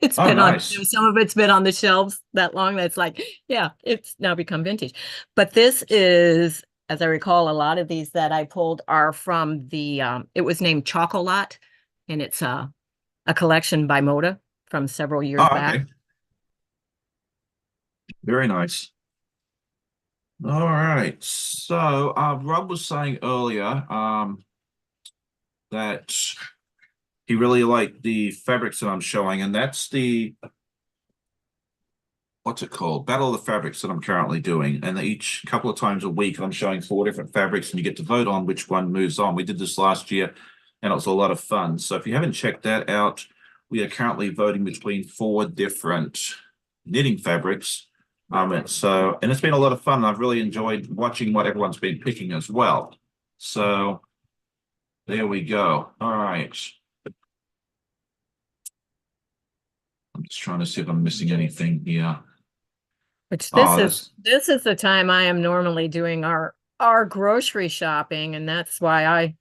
It's Oh, been on, nice. some of it's been on the shelves that long that's like, yeah, it's now become vintage. But this is, as I recall, a lot of these that I pulled are from it was named Chocolat, and it's a collection by Moda from several years Oh, back. okay. Very nice. All right. So Rob was saying earlier that he really liked the fabrics that I'm showing, and that's the what's it called? Battle of the Fabrics that I'm currently doing. And each couple of times a week, I'm showing 4 different fabrics, and you get to vote on which one moves on. We did this last year, and it was a lot of fun. So if you haven't checked that out, we are currently voting between 4 different knitting fabrics. And it's been a lot of fun. I've really enjoyed watching what everyone's been picking as well. So there we go. All right. I'm just trying to see if I'm missing anything here. Which Oh, that's this is the time I am normally doing our grocery shopping, and that's why I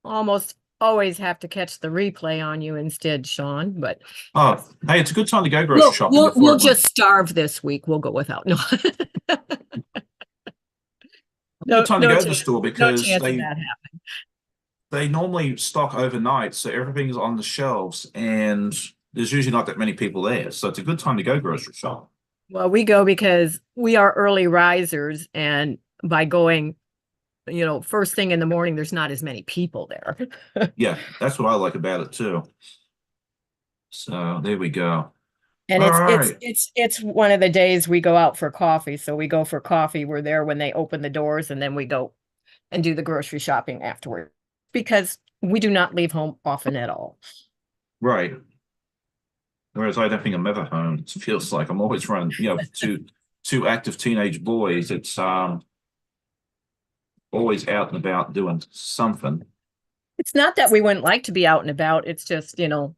almost always have to catch the replay on you instead, Sean. But oh, hey, it's a good time to go grocery shopping before we'll it runs. just starve this week. We'll go without. No. Good No, time to no go to the chance. store No because chance of they that happening. they normally stock overnight, so everything's on the shelves, and there's usually not that many people there. So it's a good time to go grocery shop. Well, we go because we are early risers, and by going, first thing in the morning, there's not as many people there. Yeah, that's what I like about it too. So there we go. And All it's right. it's one of the days we go out for coffee. So we go for coffee. We're there when they open the doors, and then we go and do the grocery shopping afterward because we do not leave home often at all. Right. Whereas I don't think I'm ever home. It feels like I'm always running, two active teenage boys. It's always out and about doing something. It's not that we wouldn't like to be out and about. It's just, the Oh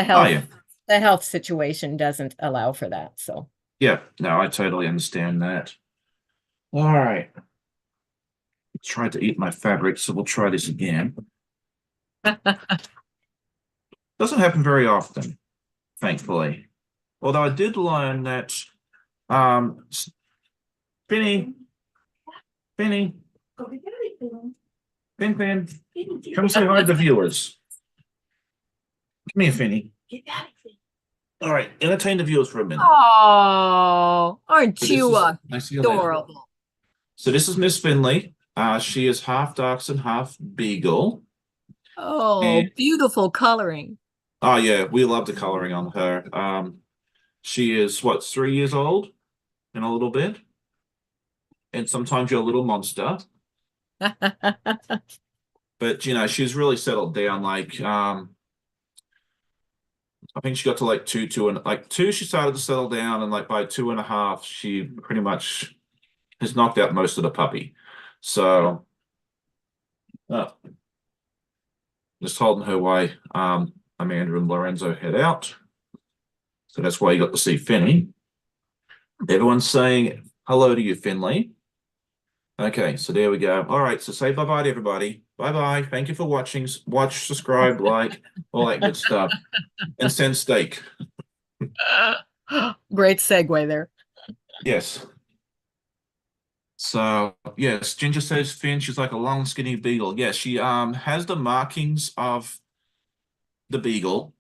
health yeah. the health situation doesn't allow for that. So Yeah, no, I totally understand that. All right. Tried to eat my fabric, so we'll try this again. Doesn't happen very often, thankfully. Although I did learn that um Finny, Finny, Fin, come say hi to the viewers. Come here, Finny. All right, entertain the viewers for a minute. oh, aren't So this you is I see you later. adorable? So this is Miss Finley. She is half Dachshund, half Beagle. And Oh, beautiful coloring. oh yeah, we love the coloring on her. She is what, 3 years old in a little bit, and sometimes you're a little monster. But she's really settled down. Like, I think she got to like two and like two, she started to settle down, and like by 2.5, she pretty much has knocked out most of the puppy. So, uh, just holding her while Amanda and Lorenzo head out. So that's why you got to see Finny. Everyone's saying hello to you, Finley. Okay, so there we go. All right, so say bye-bye to everybody. Bye-bye. Thank you for watching. Watch, subscribe, like, all that good stuff. And send steak. Great segue there. Yes. So yes, Ginger says Finn, she's like a long, skinny beagle. Yes, she has the markings of the beagle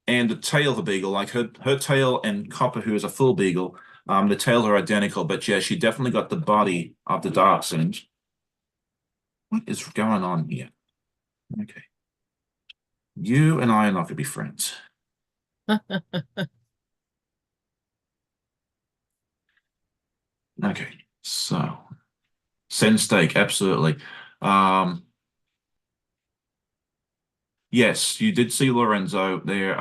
and the tail of the beagle, like her tail and Copper, who is a full beagle. The tails are identical, but yeah, she definitely got the body of the Dachshund. What is going on here? Okay. You and I are not going to be friends. Okay, so send steak, absolutely. Um, yes, you did see Lorenzo there.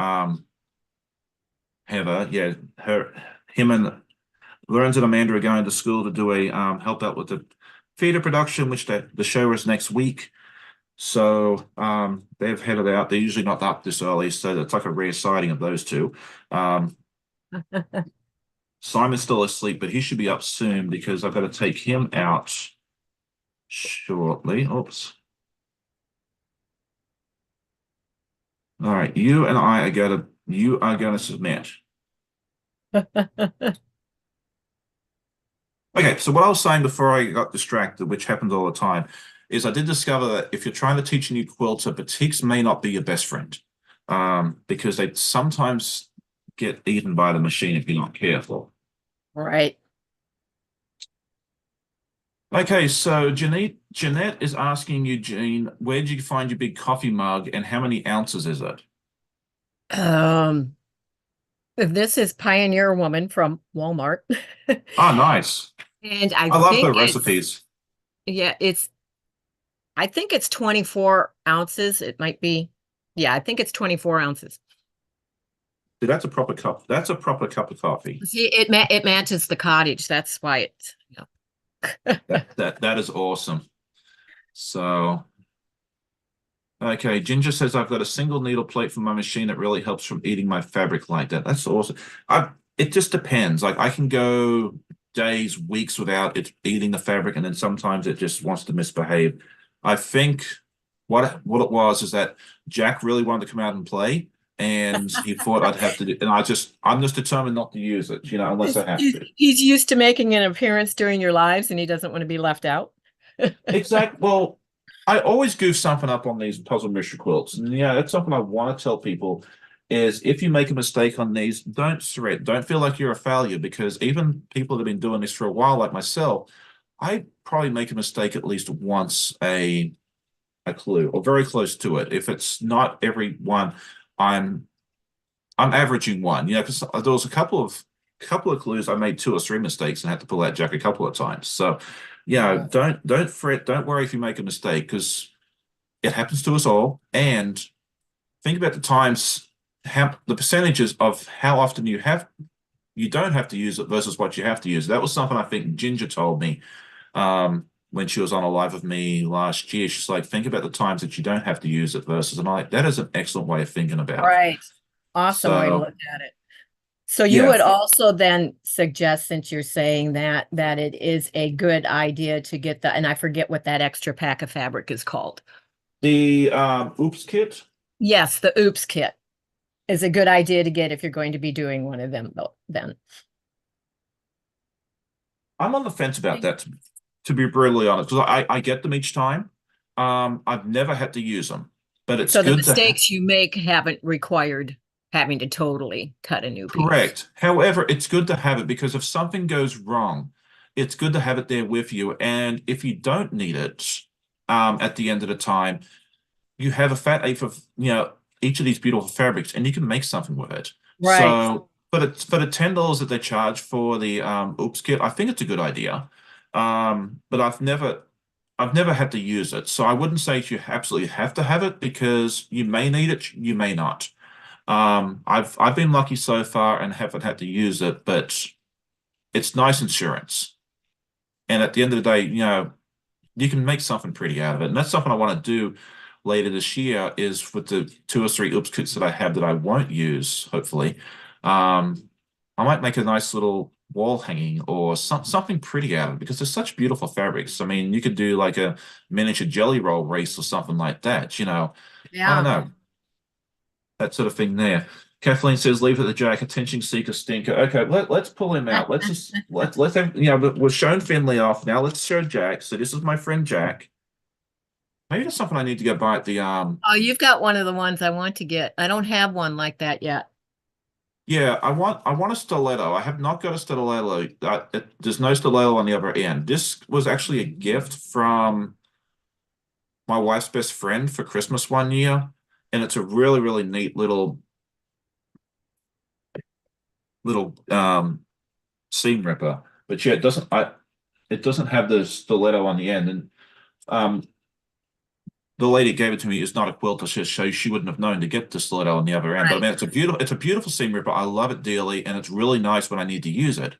Heather, yeah, him and Lorenzo and Amanda are going to school to do a help out with the theater production, which the show is next week. So they've headed out. They're usually not up this early, so it's like a rare sighting of those two. Um, Simon's still asleep, but he should be up soon because I've got to take him out shortly. Oops. All right, you are gonna submit. Okay, so what I was saying before I got distracted, which happens all the time, is I did discover that if you're trying to teach a new quilter, batiks may not be your best friend, because they sometimes get eaten by the machine if you're not careful. Right. Okay, so Jeanette is asking you, Jean, where did you find your big coffee mug and how many ounces is it? Um, this is Pioneer Woman from Walmart. Oh, nice. And I I love think the recipes. yeah, I think it's 24 ounces. It might be, yeah, I think it's 24 ounces. Dude, that's a proper cup. That's a proper cup of coffee. See, it matches the cottage. That's why it's, That is awesome. So, okay, Ginger says I've got a single needle plate for my machine that really helps from eating my fabric like that. That's awesome. I It just depends. Like I can go days, weeks without it eating the fabric, and then sometimes it just wants to misbehave. I think what it was is that Jack really wanted to come out and play, and he thought I'd have to do, and I'm just determined not to use it, unless I have to. he's used to making an appearance during your lives and he doesn't want to be left out. Exactly. Well, I always goof something up on these puzzle mystery quilts, and yeah, that's something I want to tell people is if you make a mistake on these, don't sweat. Don't feel like you're a failure because even people that have been doing this for a while, like myself, I probably make a mistake at least once a clue or very close to it. If it's not every one, I'm I'm averaging one, because there was a couple of clues I made two or three mistakes and had to pull out Jack a couple of times. So, yeah, Yeah. don't fret, don't worry if you make a mistake because it happens to us all. And think about the times, how the percentages of how often you don't have to use it versus what you have to use. That was something I think Ginger told me when she was on a live with me last year. She's like, think about the times that you don't have to use it versus, and that is an excellent way of thinking about it. Right. Awesome way to So look at it. So you yeah, would also then suggest, since you're saying that it is a good idea to get the, and I forget what that extra pack of fabric is called. the Oops kit. Yes, the Oops kit is a good idea to get if you're going to be doing one of them though, then. I'm on the fence about that, to be brutally honest, because I get them each time. I've never had to use them, but it's So the good to ha mistakes you make haven't required having to totally cut a new piece. correct. However, it's good to have it because if something goes wrong, it's good to have it there with you. And if you don't need it, at the end of the time, you have a fat eighth of, each of these beautiful fabrics, and you can make something with it. Right. So, but it's for the $10 that they charge for the Oops kit, I think it's a good idea. But I've never had to use it, so I wouldn't say you absolutely have to have it because you may need it, you may not. I've been lucky so far and haven't had to use it, but it's nice insurance. And at the end of the day, you can make something pretty out of it. And that's something I want to do later this year is with the two or three oops kits that I have that I won't use, hopefully. I might make a nice little wall hanging or something pretty out of it because they're such beautiful fabrics. I mean, you could do like a miniature jelly roll race or something like that, I don't Yeah. know, that sort of thing there. Kathleen says, leave it to Jack, attention seeker stinker. Okay, let's pull him out. Let's have, we've shown Finley off. Now let's show Jack. So this is my friend Jack. Maybe that's something I need to go buy at the Oh, you've got one of the ones I want to get. I don't have one like that yet. yeah, I want a stiletto. I have not got a stiletto. There's no stiletto on the other end. This was actually a gift from my wife's best friend for Christmas one year, and it's a really, really neat little seam ripper. But yeah, it doesn't have the stiletto on the end. And um the lady who gave it to me is not a quilter, so she wouldn't have known to get the stiletto on the other end. But I Right. mean, it's a beautiful seam ripper. I love it dearly, and it's really nice when I need to use it.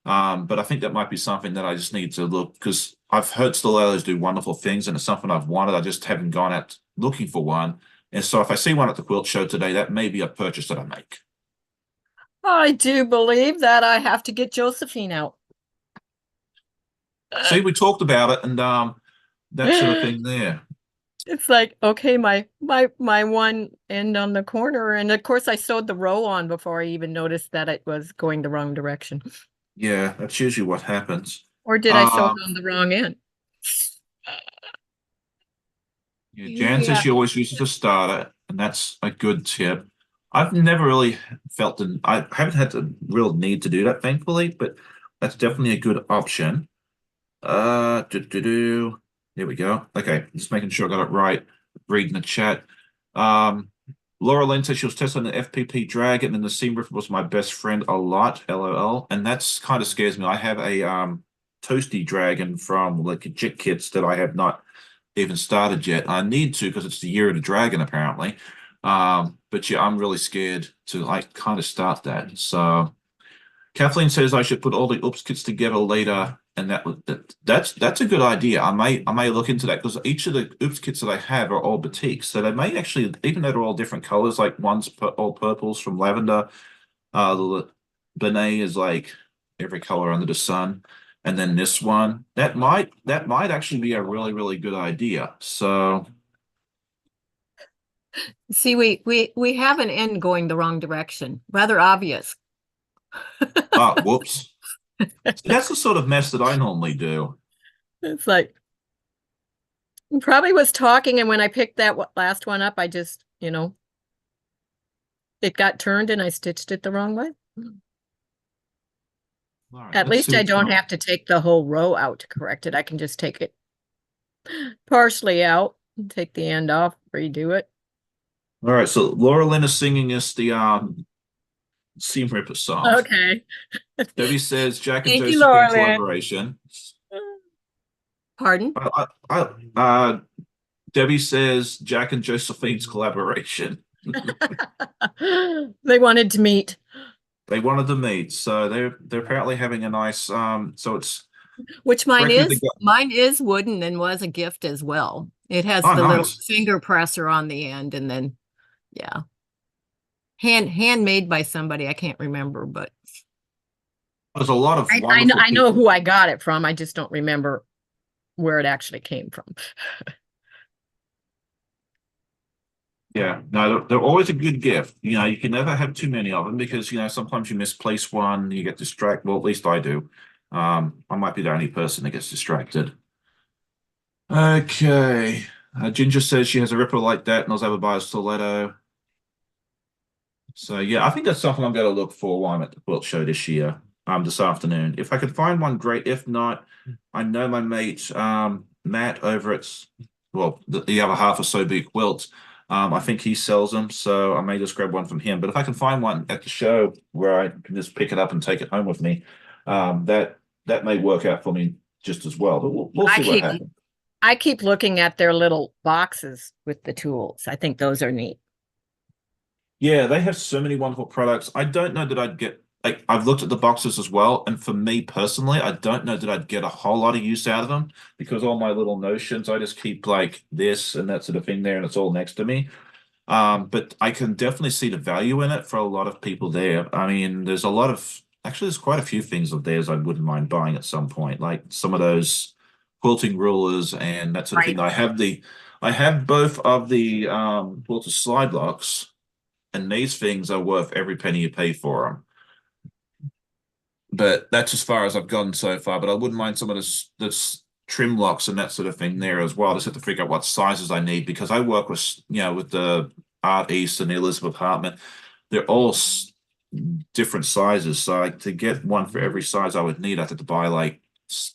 But I think that might be something that I just need to look because I've heard stilettos do wonderful things, and it's something I've wanted. I just haven't gone out looking for one. And so if I see one at the quilt show today, that may be a purchase that I make. I do believe that I have to get Josephine out. See, we talked about it, and that sort of thing there. It's like, okay, my one end on the corner, and of course I sewed the row on before I even noticed that it was going the wrong direction. Yeah, that's usually what happens. Or did I sew Um, it on the wrong end? Yeah, Jan says Yeah. she always uses a starter, and that's a good tip. I've never really I haven't had the real need to do that, thankfully, but that's definitely a good option. Do. There we go. Okay, just making sure I got it right. Reading the chat. Um, Laura Lynn says she was testing the FPP Dragon and the Seam Ripper was my best friend a lot, LOL. And that's kind of scares me. I have a Toasty Dragon from like Legit Kits that I have not even started yet. I need to because it's the year of the dragon apparently. But yeah, I'm really scared to like kind of start that. So Kathleen says I should put all the oops kits together later, and that's a good idea. I may look into that because each of the oops kits that I have are all boutiques, so they may actually, even though they're all different colors, like one's all purples from lavender, the Benet is like every color under the sun, and then this one that might actually be a really good idea. So See, we have an end going the wrong direction. Rather obvious. whoops. See, that's the sort of mess that I normally do. It's like probably was talking, and when I picked that last one up, I just, it got turned and I stitched it the wrong way. All right, At let's see least I what's don't going have to take the whole row out to correct it. I can just take it partially out, take the end off, redo it. All right, so Laura Lynn is singing us the Seam Ripper song. Okay. Debbie says Jack and Thank you, Josephine Laura. collaboration. Pardon? Debbie says Jack and Josephine's collaboration. They wanted to meet. They wanted to meet, so they're apparently having a nice so it's Which mine Brekkie is. Mine is wooden and was a gift as well. It has oh the little nice. finger presser on the end, and then yeah. Handmade by somebody. I can't remember, but There's a lot of I know wonderful I know people. who I got it from. I just don't remember where it actually came from. Yeah, no, they're always a good gift. You can never have too many of them because sometimes you misplace one, you get distracted. Well, at least I do. I might be the only person that gets distracted. Okay. Ginger says she has a ripper like that and I was able to buy a stiletto. So yeah, I think that's something I'm going to look for while I'm at the quilt show this year, this afternoon. If I could find one, great. If not, I know my mate Matt over at the other half of So Big Quilts. I think he sells them, so I may just grab one from him. But if I can find one at the show where I can just pick it up and take it home with me, that may work out for me just as well. But we'll I see what keep happens. I keep looking at their little boxes with the tools. I think those are neat. Yeah, they have so many wonderful products. I don't know that I'd get like I've looked at the boxes as well, and for me personally, I don't know that I'd get a whole lot of use out of them because all my little notions, I just keep like this and that sort of thing there, and it's all next to me. But I can definitely see the value in it for a lot of people there. I mean, there's quite a few things of theirs I wouldn't mind buying at some point, like some of those quilting rulers and that sort of Right. thing. I have both of the quilter slide locks and these things are worth every penny you pay for them. But that's as far as I've gone so far. But I wouldn't mind some of this trim locks and that sort of thing there as well. I just have to figure out what sizes I need because I work with the Art East and the Elizabeth Hartman. They're all different sizes. So to get one for every size I would need, I have to buy like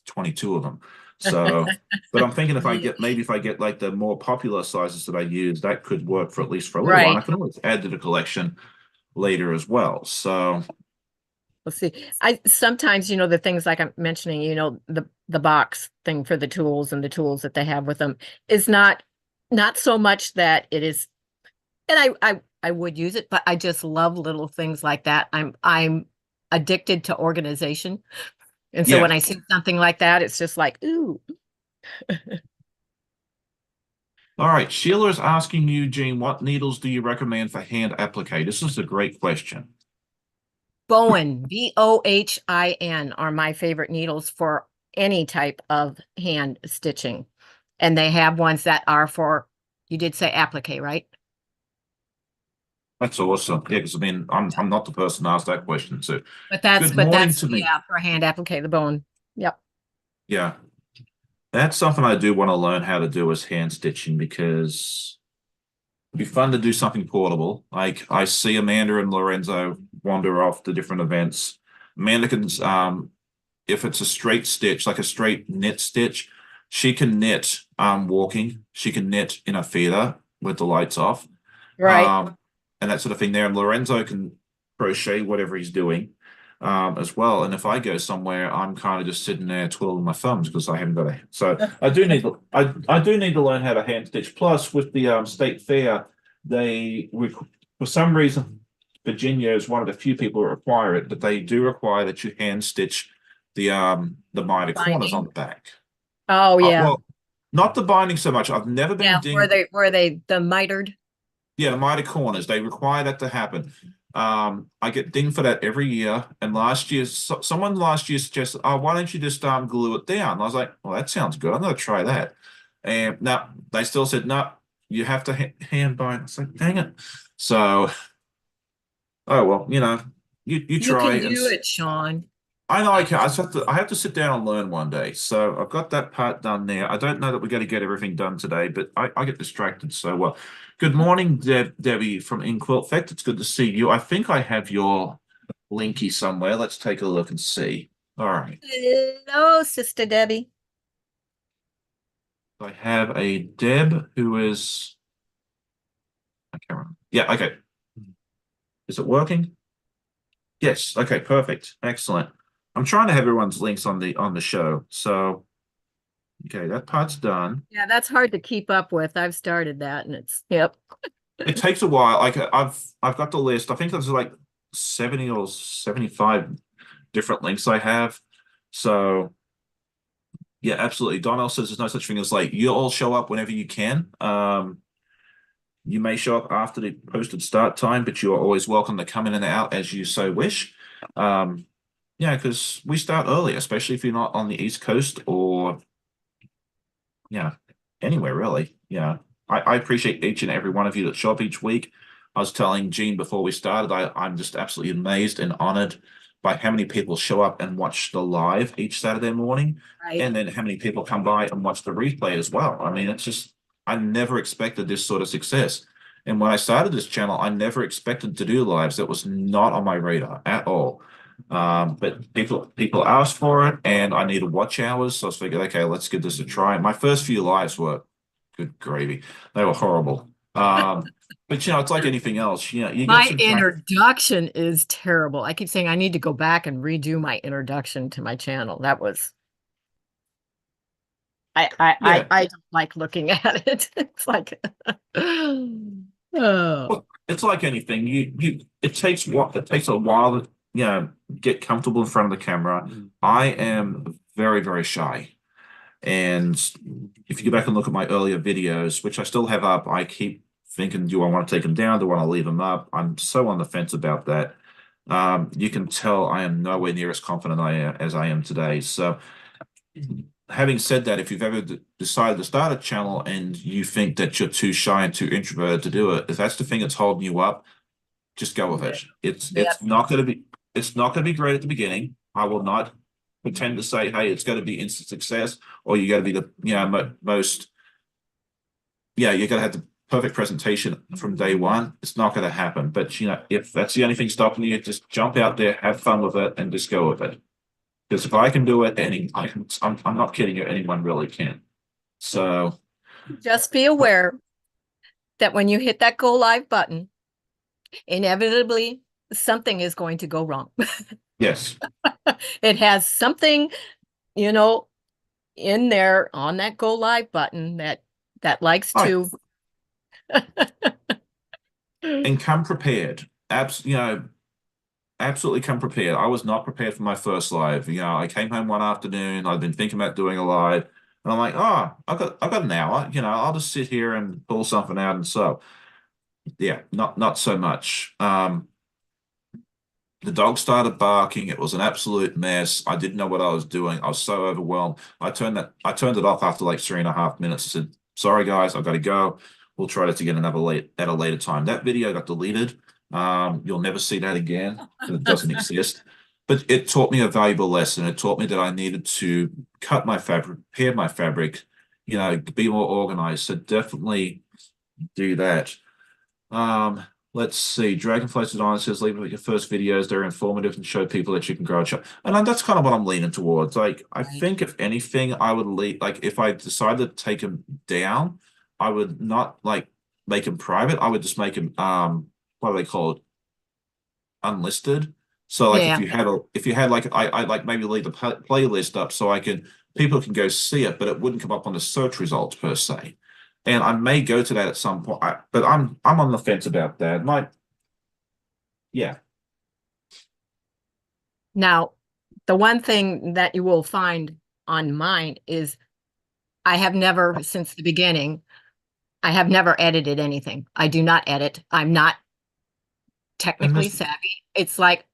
22 of them. So, but I'm thinking if I get like the more popular sizes that I use, that could work for at least for a little while. And I Right. can always add to the collection later as well. So Let's see. I sometimes, the things like I'm mentioning, the box thing for the tools and the tools that they have with them is not so much that it is, and I would use it, but I just love little things like that. I'm addicted to organization. And so yeah. when I see something like that, it's just like, ooh. All right. Sheila is asking you, Gene, what needles do you recommend for hand applique? This is a great question. Bowen, Bohin are my favorite needles for any type of hand stitching. And they have ones that are for, you did say applique, right? That's awesome. Yeah, because I mean, I'm not the person to ask that question. So But that's, good but morning that's, to me. yeah, for hand applique, the Bowen. Yep. Yeah. That's something I do want to learn how to do is hand stitching because it'd be fun to do something portable. Like I see Amanda and Lorenzo wander off to different events. Amanda can, if it's a straight stitch, like a straight knit stitch, she can knit walking. She can knit in a feeder with the lights off. Right. Um, and that sort of thing there. And Lorenzo can crochet whatever he's doing as well. And if I go somewhere, I'm kind of just sitting there twiddling my thumbs because I haven't got a. So I do need to learn how to hand stitch. Plus, with the state fair, for some reason Virginia is one of the few people who require it, but they do require that you hand stitch the miter corners on Binding. the back. Oh yeah. Well, not the binding so much. I've never been Yeah, dinged. were they the mitered? Yeah, the miter corners, they require that to happen. I get dinged for that every year. And last year, someone last year suggested, "Oh, why don't you just glue it down?" And I was like, "Well, that sounds good. I'm going to try that." And no, they still said, "No, you have to hand bind." It's like, dang it. So, oh well, you You try can and do it, Sean. I know I can. I have to sit down and learn one day. So I've got that part done there. I don't know that we're going to get everything done today, but I get distracted. So well, good morning, Debbie from InQuilt Fact. It's good to see you. I think I have your linky somewhere. Let's take a look and see. All right. Hello, Sister Debbie. I have a Deb who is I can't remember. Yeah, okay. Is it working? Yes. Okay, perfect. Excellent. I'm trying to have everyone's links on the show. So okay, that part's done. Yeah, that's hard to keep up with. I've started that and it's yep. It takes a while. Like I've got the list. I think there's like 70 or 75 different links I have. So yeah, absolutely. Donnell says there's no such thing as like you all show up whenever you can. You may show up after the posted start time, but you are always welcome to come in and out as you so wish. Yeah, because we start early, especially if you're not on the East Coast or yeah, anywhere really. Yeah. I appreciate each and every one of you that show up each week. I was telling Gene before we started, I'm just absolutely amazed and honored by how many people show up and watch the live each Saturday morning, Right. and then how many people come by and watch the replay as well. I mean, it's just, I never expected this sort of success. And when I started this channel, I never expected to do lives. That was not on my radar at all. But people asked for it, and I needed watch hours, so I figured, okay, let's give this a try. My first few lives were good gravy; they were horrible. But it's like anything else. You get My some practice. introduction is terrible. I keep saying I need to go back and redo my introduction to my channel. That was Yeah, I don't like looking at it. It's like oh. well, it's like anything. It takes a while to get comfortable in front of the camera. I am very very shy. And if you go back and look at my earlier videos, which I still have up, I keep thinking, do I want to take them down? Do I want to leave them up? I'm so on the fence about that. You can tell I am nowhere near as confident as I am today. So, having said that, if you've ever decided to start a channel and you think that you're too shy and too introverted to do it, if that's the thing that's holding you up, just go with it. It's Yep. it's not going to be great at the beginning. I will not pretend to say, hey, it's going to be instant success, or you got to be the most you got to have the perfect presentation from day one. It's not going to happen. But if that's the only thing stopping you, just jump out there, have fun with it, and just go with it. Because if I can do it, I'm not kidding you, anyone really can. So Just be aware that when you hit that go live button, inevitably something is going to go wrong. yes. It has something, you know, in there on that go live button that likes All right. to And come prepared. Absolutely come prepared. I was not prepared for my first live. I came home one afternoon. I'd been thinking about doing a live, and I'm like, oh, I've got an hour. I'll just sit here and pull something out. And so, yeah, not so much. The dog started barking. It was an absolute mess. I didn't know what I was doing. I was so overwhelmed. I turned it off after like 3.5 minutes. I said, sorry guys, I've got to go. We'll try that again at a later time. That video got deleted. You'll never see that again. It doesn't exist. But it taught me a valuable lesson. It taught me that I needed to cut my fabric, pair my fabric, be more organized. So definitely do that. Let's see. Dragonflies Design says, leave it with your first videos. They're informative and show people that you can grow a shop. And that's kind of what I'm leaning towards. Like, I Right. think if anything, I would leave, like, if I decided to take him down, I would not like make him private. I would just make him what do they call it? Unlisted. So like Yeah. if you had like I like maybe leave the playlist up so I can people can go see it, but it wouldn't come up on the search results per se. And I may go to that at some point, but I'm on the fence about that. My yeah. Now, the one thing that you will find on mine is I have never, since the beginning, I have never edited anything. I do not edit. I'm not And technically this savvy. It's like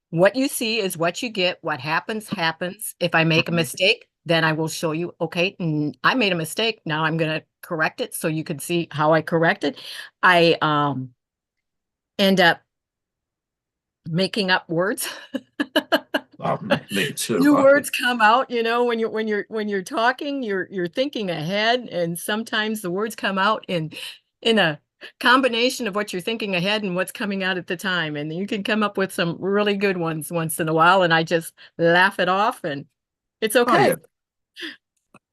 what you see is what you get. What happens, happens. If I make a mistake, then I will show you, okay, I made a mistake. Now I'm going to correct it so you can see how I corrected. I end up making up words. me too. New words come out, when you're talking, you're thinking ahead, and sometimes the words come out in a combination of what you're thinking ahead and what's coming out at the time, and you can come up with some really good ones once in a while, and I just laugh it off, and it's Oh okay. yeah.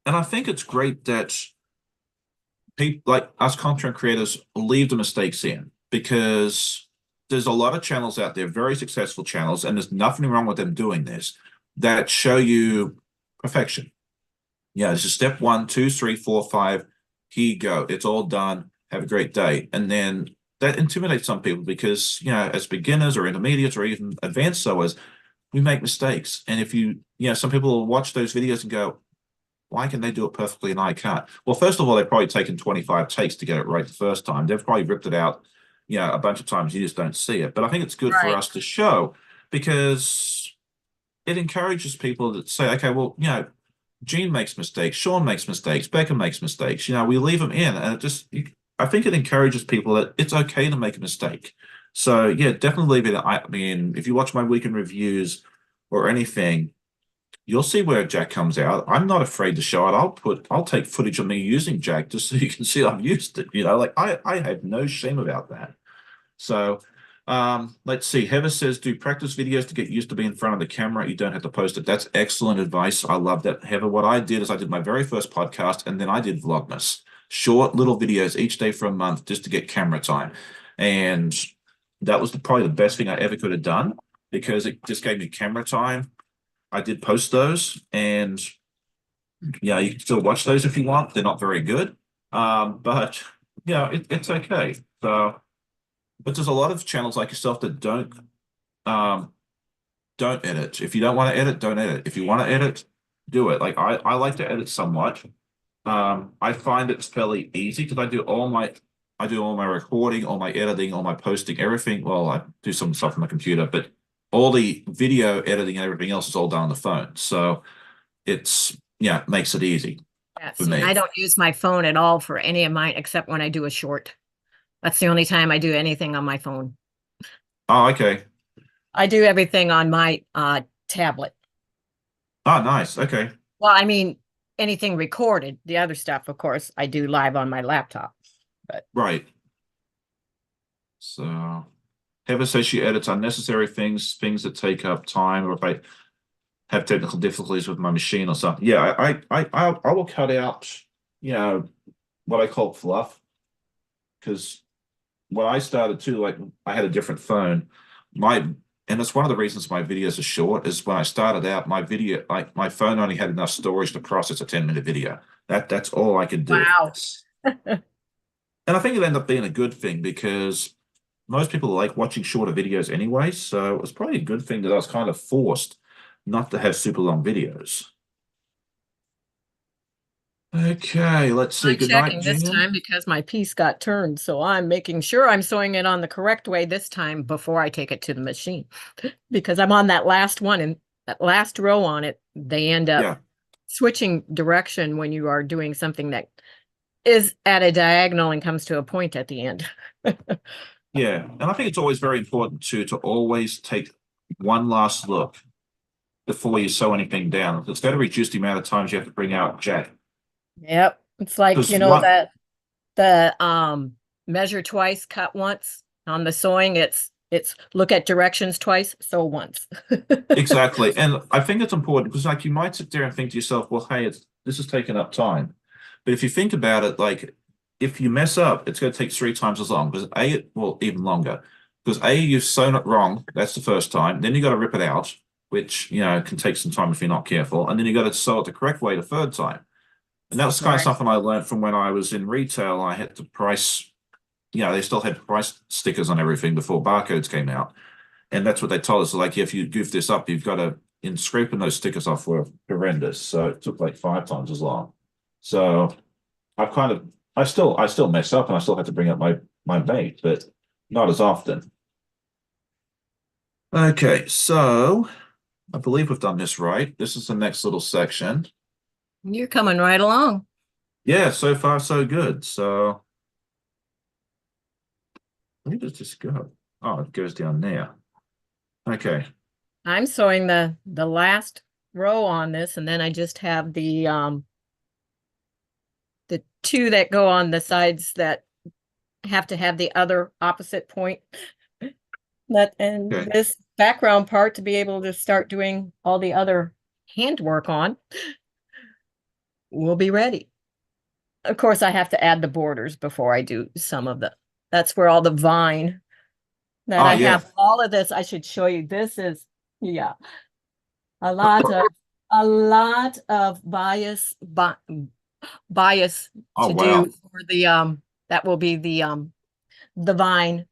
And I think it's great that people like us content creators leave the mistakes in because there's a lot of channels out there, very successful channels, and there's nothing wrong with them doing this that show you perfection. Yeah, this is step one, two, three, four, five. Here you go. It's all done. Have a great day. And then that intimidates some people because, as beginners or intermediates or even advanced sewers, we make mistakes. And if some people will watch those videos and go, why can they do it perfectly and I can't? Well, first of all, they've probably taken 25 takes to get it right the first time. They've probably ripped it out, a bunch of times. You just don't see it. But I think it's good for Right. us to show because it encourages people to say, okay, well, Gene makes mistakes, Sean makes mistakes, Becca makes mistakes. We leave them in, and I think it encourages people that it's okay to make a mistake. So yeah, definitely leave it. I mean, if you watch my weekend reviews or anything, you'll see where Jack comes out. I'm not afraid to show it. I'll take footage of me using Jack just so you can see I've used it. Like I have no shame about that. So let's see. Heather says, do practice videos to get used to being in front of the camera. You don't have to post it. That's excellent advice. I love that, Heather. What I did is I did my very first podcast and then I did Vlogmas, short little videos each day for a month just to get camera time. And that was probably the best thing I ever could have done because it just gave me camera time. I did post those and yeah, you can still watch those if you want. They're not very good. But it's okay. So but there's a lot of channels like yourself that um don't edit. If you don't want to edit, don't edit. If you want to edit, do it. Like I like to edit somewhat. I find it's fairly easy because I do all my recording, all my editing, all my posting, everything. Well, I do some stuff on my computer, but all the video editing and everything else is all done on the phone. So it makes it easy Yeah, for see, and me. I don't use my phone at all for any of mine except when I do a short. That's the only time I do anything on my phone. Oh, okay. I do everything on my tablet. Oh, nice. Okay. Well, I mean, anything recorded. The other stuff, of course, I do live on my laptop. But Right. So Heather says she edits unnecessary things that take up time, or if I have technical difficulties with my machine or something. Yeah, I will cut out, you know, what I call fluff, because when I started too, like I had a different phone. My and that's one of the reasons my videos are short, is when I started out, my video, like my phone only had enough storage to process a 10-minute video. That's all I could do. wow. And I think it ended up being a good thing because most people like watching shorter videos anyway. So it was probably a good thing that I was kind of forced not to have super long videos. Okay, let's see. I'm Good night, checking this Jan. time because my piece got turned. So I'm making sure I'm sewing it on the correct way this time before I take it to the machine. Because I'm on that last one and that last row on it, they end up Yeah, switching direction when you are doing something that is at a diagonal and comes to a point at the end. yeah. And I think it's always very important to always take one last look before you sew anything down. It's going to reduce the amount of times you have to bring out Jack. Yep. It's like, Because what that the measure twice, cut once. On the sewing, it's look at directions twice, sew once. exactly. And I think it's important because like you might sit there and think to yourself, well, hey, this is taking up time. But if you think about it, like if you mess up, it's going to take 3 times as long because A, well, even longer. because A, you've sewn it wrong. That's the first time. Then you got to rip it out, which, can take some time if you're not careful. And then you got to sew it the correct way the third time. And that was kind of Right. something I learned from when I was in retail. I had to price, they still had price stickers on everything before barcodes came out. And that's what they told us. Like, if you goof this up, you've got to, in scraping those stickers off were horrendous. So it took like 5 times as long. So I've kind of, I still mess up and I still have to bring up my mate, but not as often. Okay, so I believe we've done this right. This is the next little section. You're coming right along. Yeah, so far so good. So where does this go? Oh, it goes down there. Okay. I'm sewing the last row on this, and then I just have the two that go on the sides that have to have the other opposite point. And Okay. this background part to be able to start doing all the other handwork on will be ready. Of course, I have to add the borders before I do some of that's where all the vine that Oh I yeah. have all of this. I should show you. This is, yeah, a lot of bias Oh to do wow. for that will be the vine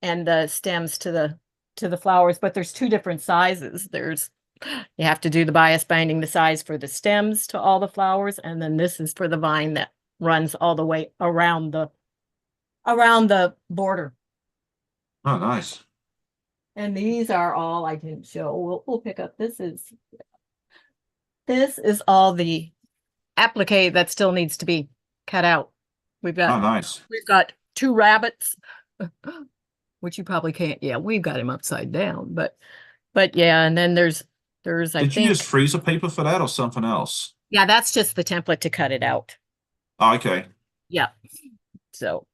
and the stems to the flowers, but there's two different sizes. You have to do the bias binding, the size for the stems to all the flowers, and then this is for the vine that runs all the way around the border. Oh nice. And these are all I didn't show. We'll pick up. This is all the applique that still needs to be cut out. We've Oh got nice. we've got two rabbits, which you probably can't. Yeah, we've got him upside down, but yeah, and then there's I Did you use think, freezer paper for that or something else? yeah, that's just the template to cut it out. Oh, okay. Yeah. So,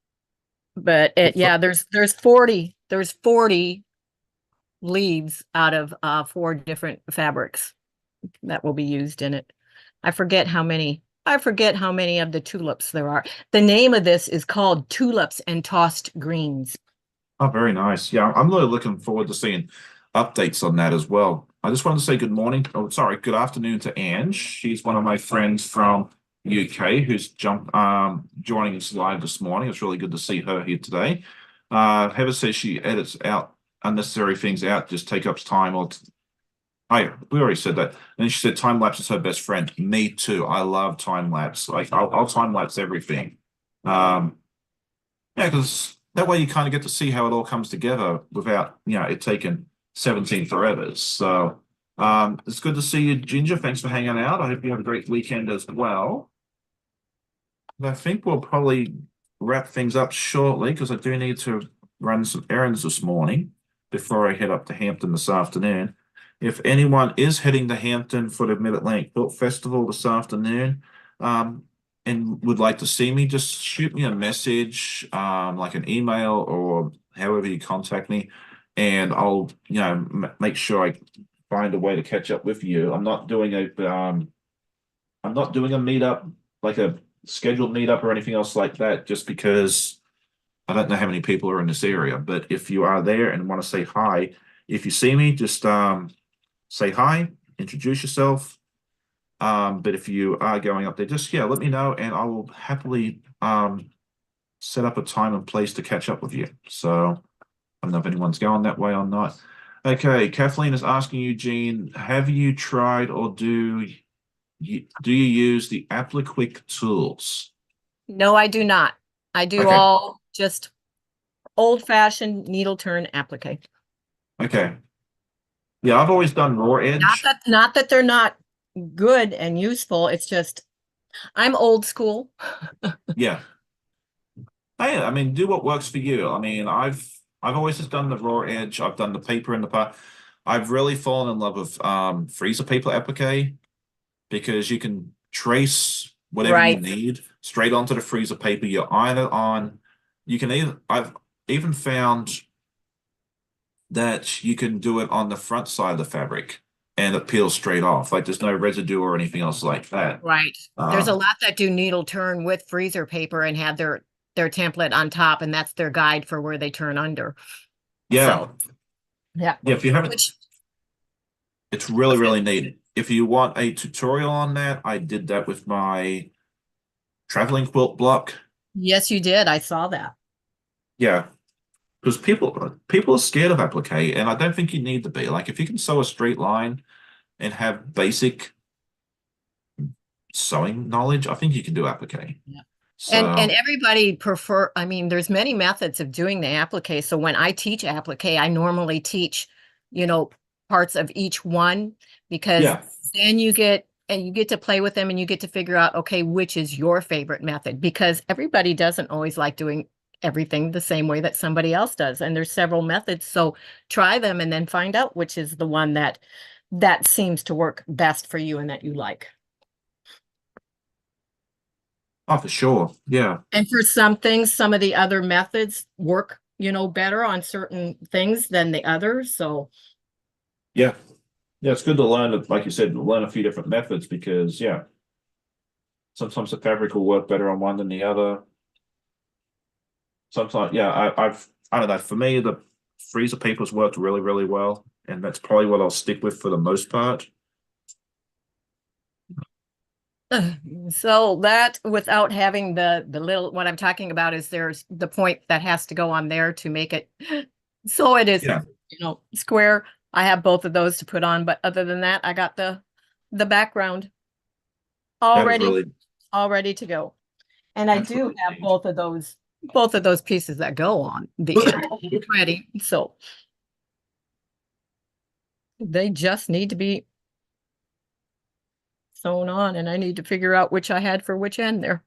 but Well, yeah, there's 40 leaves out of four different fabrics that will be used in it. I forget how many of the tulips there are. The name of this is called Tulips and Tossed Greens. Oh, very nice. Yeah, I'm really looking forward to seeing updates on that as well. I just wanted to say good morning. Oh, sorry, good afternoon to Ange. She's one of my friends from UK who's joining us live this morning. It's really good to see her here today. Heather says she edits out unnecessary things out, just take up time or oh yeah, we already said that. And she said time lapse is her best friend. Me too. I love time lapse. Like I'll time lapse everything. Um, yeah, because that way you kind of get to see how it all comes together without, it taking 17 forevers. So it's good to see you, Ginger. Thanks for hanging out. I hope you have a great weekend as well. I think we'll probably wrap things up shortly because I do need to run some errands this morning before I head up to Hampton this afternoon. If anyone is heading to Hampton for the Mid-Atlantic Quilt Festival this afternoon, and would like to see me, just shoot me a message, like an email or however you contact me, and I'll, make sure I find a way to catch up with you. I'm not doing a meetup, like a scheduled meetup or anything else like that, just because I don't know how many people are in this area. But if you are there and want to say hi, if you see me, just say hi, introduce yourself. But if you are going up there, just let me know and I will happily set up a time and place to catch up with you. So I don't know if anyone's going that way or not. Okay, Kathleen is asking Eugene, have you tried or do you use the Appliquick tools? No, I do not. I do Okay, all just old-fashioned needle turn applique. okay. Yeah, I've always done raw edge. Not that they're not good and useful. It's just I'm old school. Yeah. Hey, I mean, do what works for you. I mean, I've always just done the raw edge. I've done the paper in the past. I've really fallen in love with freezer paper applique because you can trace whatever you Right. need straight onto the freezer paper. You iron it on. You can even I've even found that you can do it on the front side of the fabric and it peels straight off. Like there's no residue or anything else like that. Right. There's a Um, lot that do needle turn with freezer paper and have their template on top, and that's their guide for where they turn under. Yeah. So, yeah. Yeah. If you haven't, Which, it's really, really neat. If you want a tutorial on that, I did that with my traveling quilt block. yes, you did. I saw that. Yeah. Because people are scared of applique, and I don't think you need to be. Like if you can sew a straight line and have basic sewing knowledge, I think you can do applique. Yeah. And So everybody prefer, I mean, there's many methods of doing the applique. So when I teach applique, I normally teach, you know, parts of each one because yeah, then you get to play with them and you get to figure out, okay, which is your favorite method because everybody doesn't always like doing everything the same way that somebody else does. And there's several methods. So try them and then find out which is the one that seems to work best for you and that you like. oh for sure. Yeah, And for some things, some of the other methods work, you know, better on certain things than the others. So, yeah, yeah. It's good to learn, like you said, learn a few different methods because yeah, sometimes the fabric will work better on one than the other. Sometimes, yeah, I don't know. For me, the freezer papers worked really, really well, and that's probably what I'll stick with for the most part. so that without having the little, what I'm talking about is there's the point that has to go on there to make it so it is, Yeah, you know, square. I have both of those to put on, but other than that, I got the background that is already really all ready to go. And I that's do really have neat. both of those pieces that go on the end ready. So they just need to be sewn on, and I need to figure out which I had for which end there.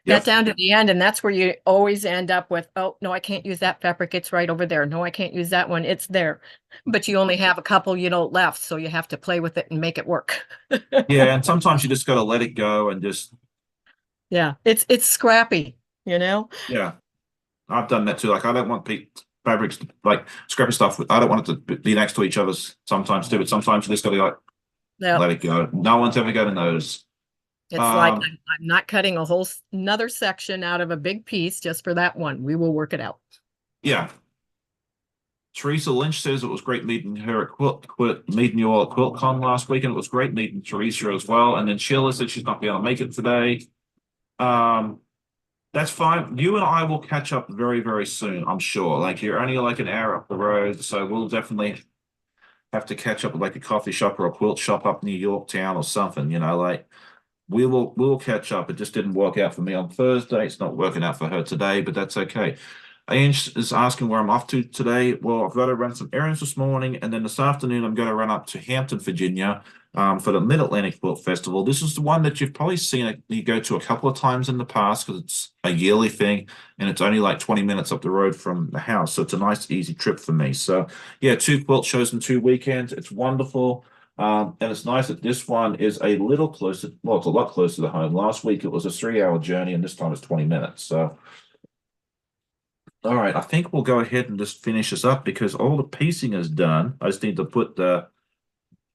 Got Yep. down to the end, and that's where you always end up with, oh, no, I can't use that fabric. It's right over there. No, I can't use that one. It's there. But you only have a couple, you know, left, so you have to play with it and make it work. Yeah, and sometimes you just got to let it go and just Yeah, it's scrappy, you know? yeah. I've done that too. Like I don't want fabrics like scrappy stuff. I don't want it to be next to each other's sometimes too. But sometimes you just got to like Yeah. let it go. No one's ever going to notice. It's like Um, I'm not cutting a whole another section out of a big piece just for that one. We will work it out. yeah. Teresa Lynch says it was great meeting her at meeting you all at QuiltCon last week, and it was great meeting Teresa as well. And then Sheila said she's not going to make it today. Um, that's fine. You and I will catch up very, very soon, I'm sure. Like you're only like an hour up the road, so we'll definitely have to catch up at like a coffee shop or a quilt shop up near Yorktown or something, like we will catch up. It just didn't work out for me on Thursday. It's not working out for her today, but that's okay. Ange is asking where I'm off to today. Well, I've got to run some errands this morning, and then this afternoon I'm going to run up to Hampton, Virginia, for the Mid-Atlantic Quilt Festival. This is the one that you've probably seen me go to a couple of times in the past because it's a yearly thing, and it's only like 20 minutes up the road from the house, so it's a nice, easy trip for me. So, yeah, two quilt shows in 2 weekends. It's wonderful. And it's nice that this one is a little closer. Well, it's a lot closer to home. Last week it was a 3 hour journey, and this time it's 20 minutes. So, all right, I think we'll go ahead and just finish this up because all the piecing is done. I just need to put the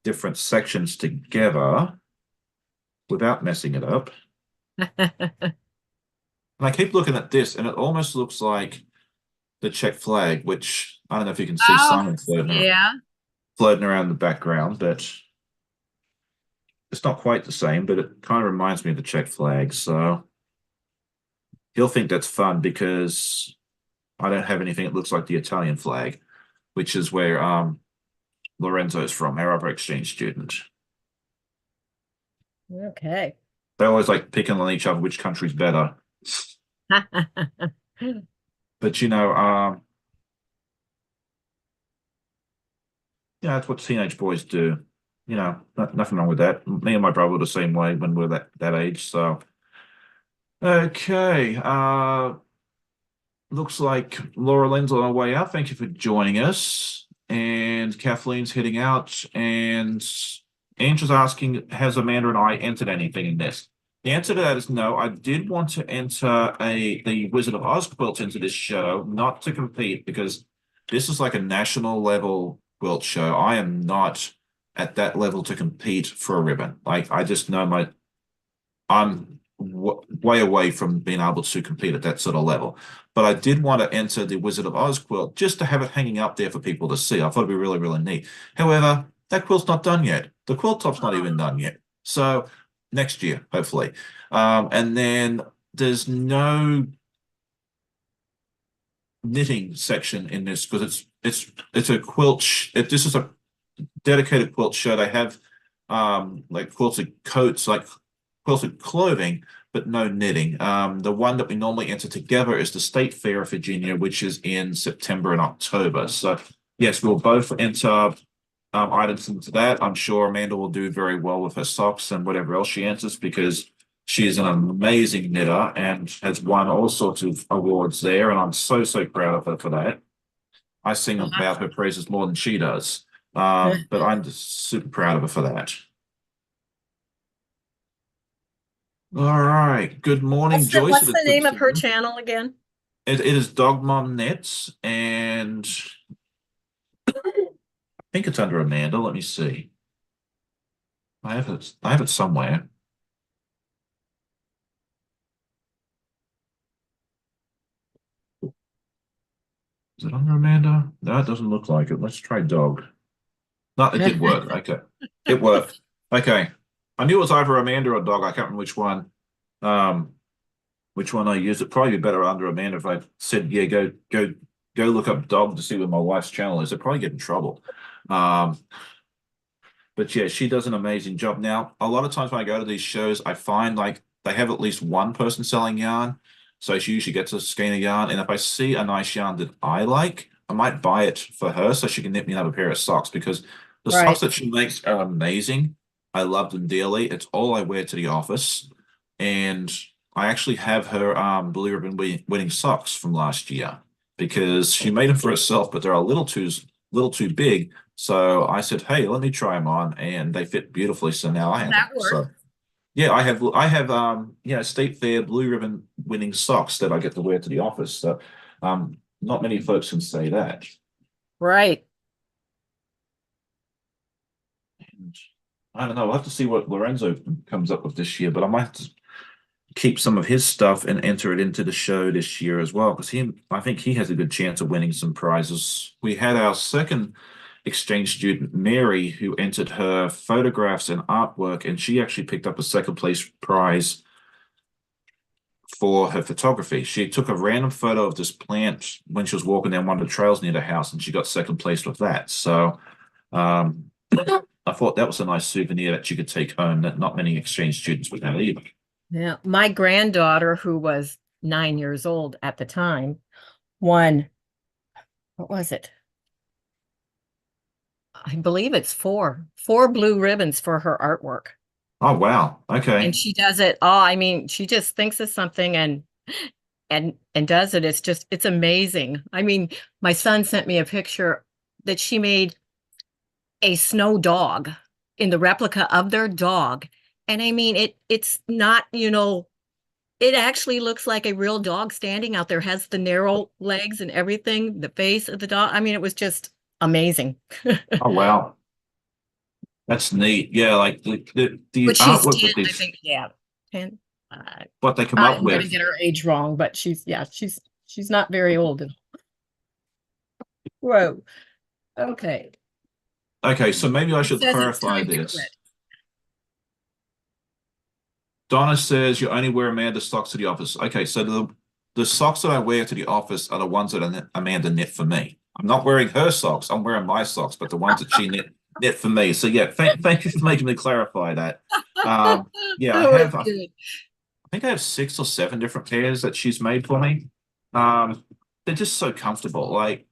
different sections together without messing it up. And I keep looking at this, and it almost looks like the Czech flag, which I don't know if you can see Oh, Simon yeah. floating around the background, but it's not quite the same, but it kind of reminds me of the Czech flag. So he'll think that's fun because I don't have anything that looks like the Italian flag, which is where Lorenzo's from, our other exchange student. Okay. They always like picking on each other which country's better. But yeah, that's what teenage boys do. Nothing wrong with that. Me and my brother were the same way when we were that age. So okay. Looks like Laura Lynn's on her way out. Thank you for joining us. And Kathleen's heading out. And Angela's asking, has Amanda and I entered anything in this? The answer to that is no. I did want to enter the Wizard of Oz quilt into this show, not to compete, because this is like a national level quilt show. I am not at that level to compete for a ribbon. Like I just know I'm way away from being able to compete at that sort of level. But I did want to enter the Wizard of Oz quilt just to have it hanging up there for people to see. I thought it'd be really, really neat. However, that quilt's not done yet. The quilt top's not even done yet. So next year, hopefully. And then there's no knitting section in this because it's a quilt. This is a dedicated quilt show. They have like quilted coats, like quilted clothing, but no knitting. The one that we normally enter together is the State Fair of Virginia, which is in September and October. So yes, we'll both enter items into that. I'm sure Amanda will do very well with her socks and whatever else she enters because she is an amazing knitter and has won all sorts of awards there. And I'm so, so proud of her for that. I sing about her praises more than she does. But I'm just super proud of her for that. All right. Good morning, Joyce. What's It is the good to name of see her you. channel again? It is Dog Mom Knits, and I think it's under Amanda. Let me see. I have it. I have it somewhere. Is it under Amanda? No, it doesn't look like it. Let's try dog. No, it did work. Okay. It worked. Okay. I knew it was either Amanda or dog. I can't remember which one I used. It'd probably be better under Amanda if I said, yeah, go look up dog to see where my wife's channel is. I'd probably get in trouble. Um, but yeah, she does an amazing job. Now, a lot of times when I go to these shows, I find like they have at least one person selling yarn. So she usually gets a skein of yarn. And if I see a nice yarn that I like, I might buy it for her so she can knit me another pair of socks because the socks Right. that she makes are amazing. I love them dearly. It's all I wear to the office. And I actually have her Blue Ribbon winning socks from last year because she made them for herself, but they're a little too big. So I said, "Hey, let me try them on," and they fit beautifully. So now I have That them. works. So yeah, I have State Fair Blue Ribbon winning socks that I get to wear to the office. So not many folks can say that. Right. And I don't know. We'll have to see what Lorenzo comes up with this year, but I might have to keep some of his stuff and enter it into the show this year as well because I think he has a good chance of winning some prizes. We had our second exchange student, Mary, who entered her photographs and artwork, and she actually picked up a second place prize for her photography. She took a random photo of this plant when she was walking down one of the trails near the house, and she got second place with that. So I thought that was a nice souvenir that you could take home that not many exchange students would have either. Yeah. My granddaughter, who was 9 years old at the time, won, what was it? I believe it's four blue ribbons for her artwork. Oh, wow. And Okay. she does it all. I mean, she just thinks of something and does it. It's amazing. I mean, my son sent me a picture that she made a snow dog in the replica of their dog. And I mean, it's not, it actually looks like a real dog standing out there, has the narrow legs and everything, the face of the dog. I mean, it was just amazing. Oh, wow. That's neat. Yeah, like the But she's artwork 10, that I think, yeah. 10. what they come up I'm gonna with. get her age wrong, but she's not very old. Whoa. Okay. Okay, so maybe I It should says it's clarify time to this. quit. Donna says you only wear Amanda socks to the office. Okay, so the socks that I wear to the office are the ones that Amanda knit for me. I'm not wearing her socks. I'm wearing my socks, but the ones that she knit for me. So yeah, thank you for making me clarify that. Yeah, That was good. I think I have 6 or 7 different pairs that she's made for me. Um, they're just so comfortable. Like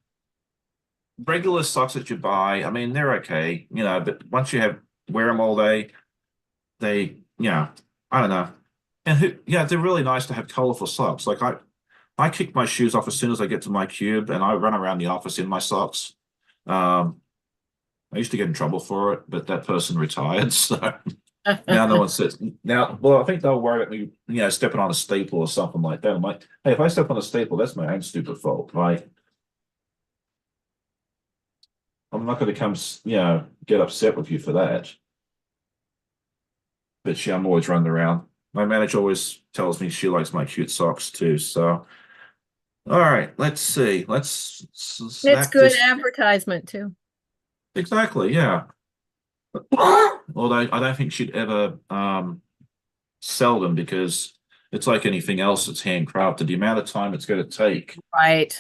regular socks that you buy, I mean, they're okay, but once you wear them all day, they, I don't know. And yeah, they're really nice to have colorful socks. Like I kick my shoes off as soon as I get to my cube and I run around the office in my socks. Um, I used to get in trouble for it, but that person retired. So now no one says now, well, I think they'll worry about me, stepping on a staple or something like that. I'm like, hey, if I step on a staple, that's my own stupid fault, right? I'm not going to come, get upset with you for that. But yeah, I'm always running around My manager always tells me she likes my cute socks too. So, all right, let's see. Let's It's snap good this. advertisement too. Exactly, yeah. Although I don't think she'd ever sell them because it's like anything else that's handcrafted. The amount of time it's going to take, Right.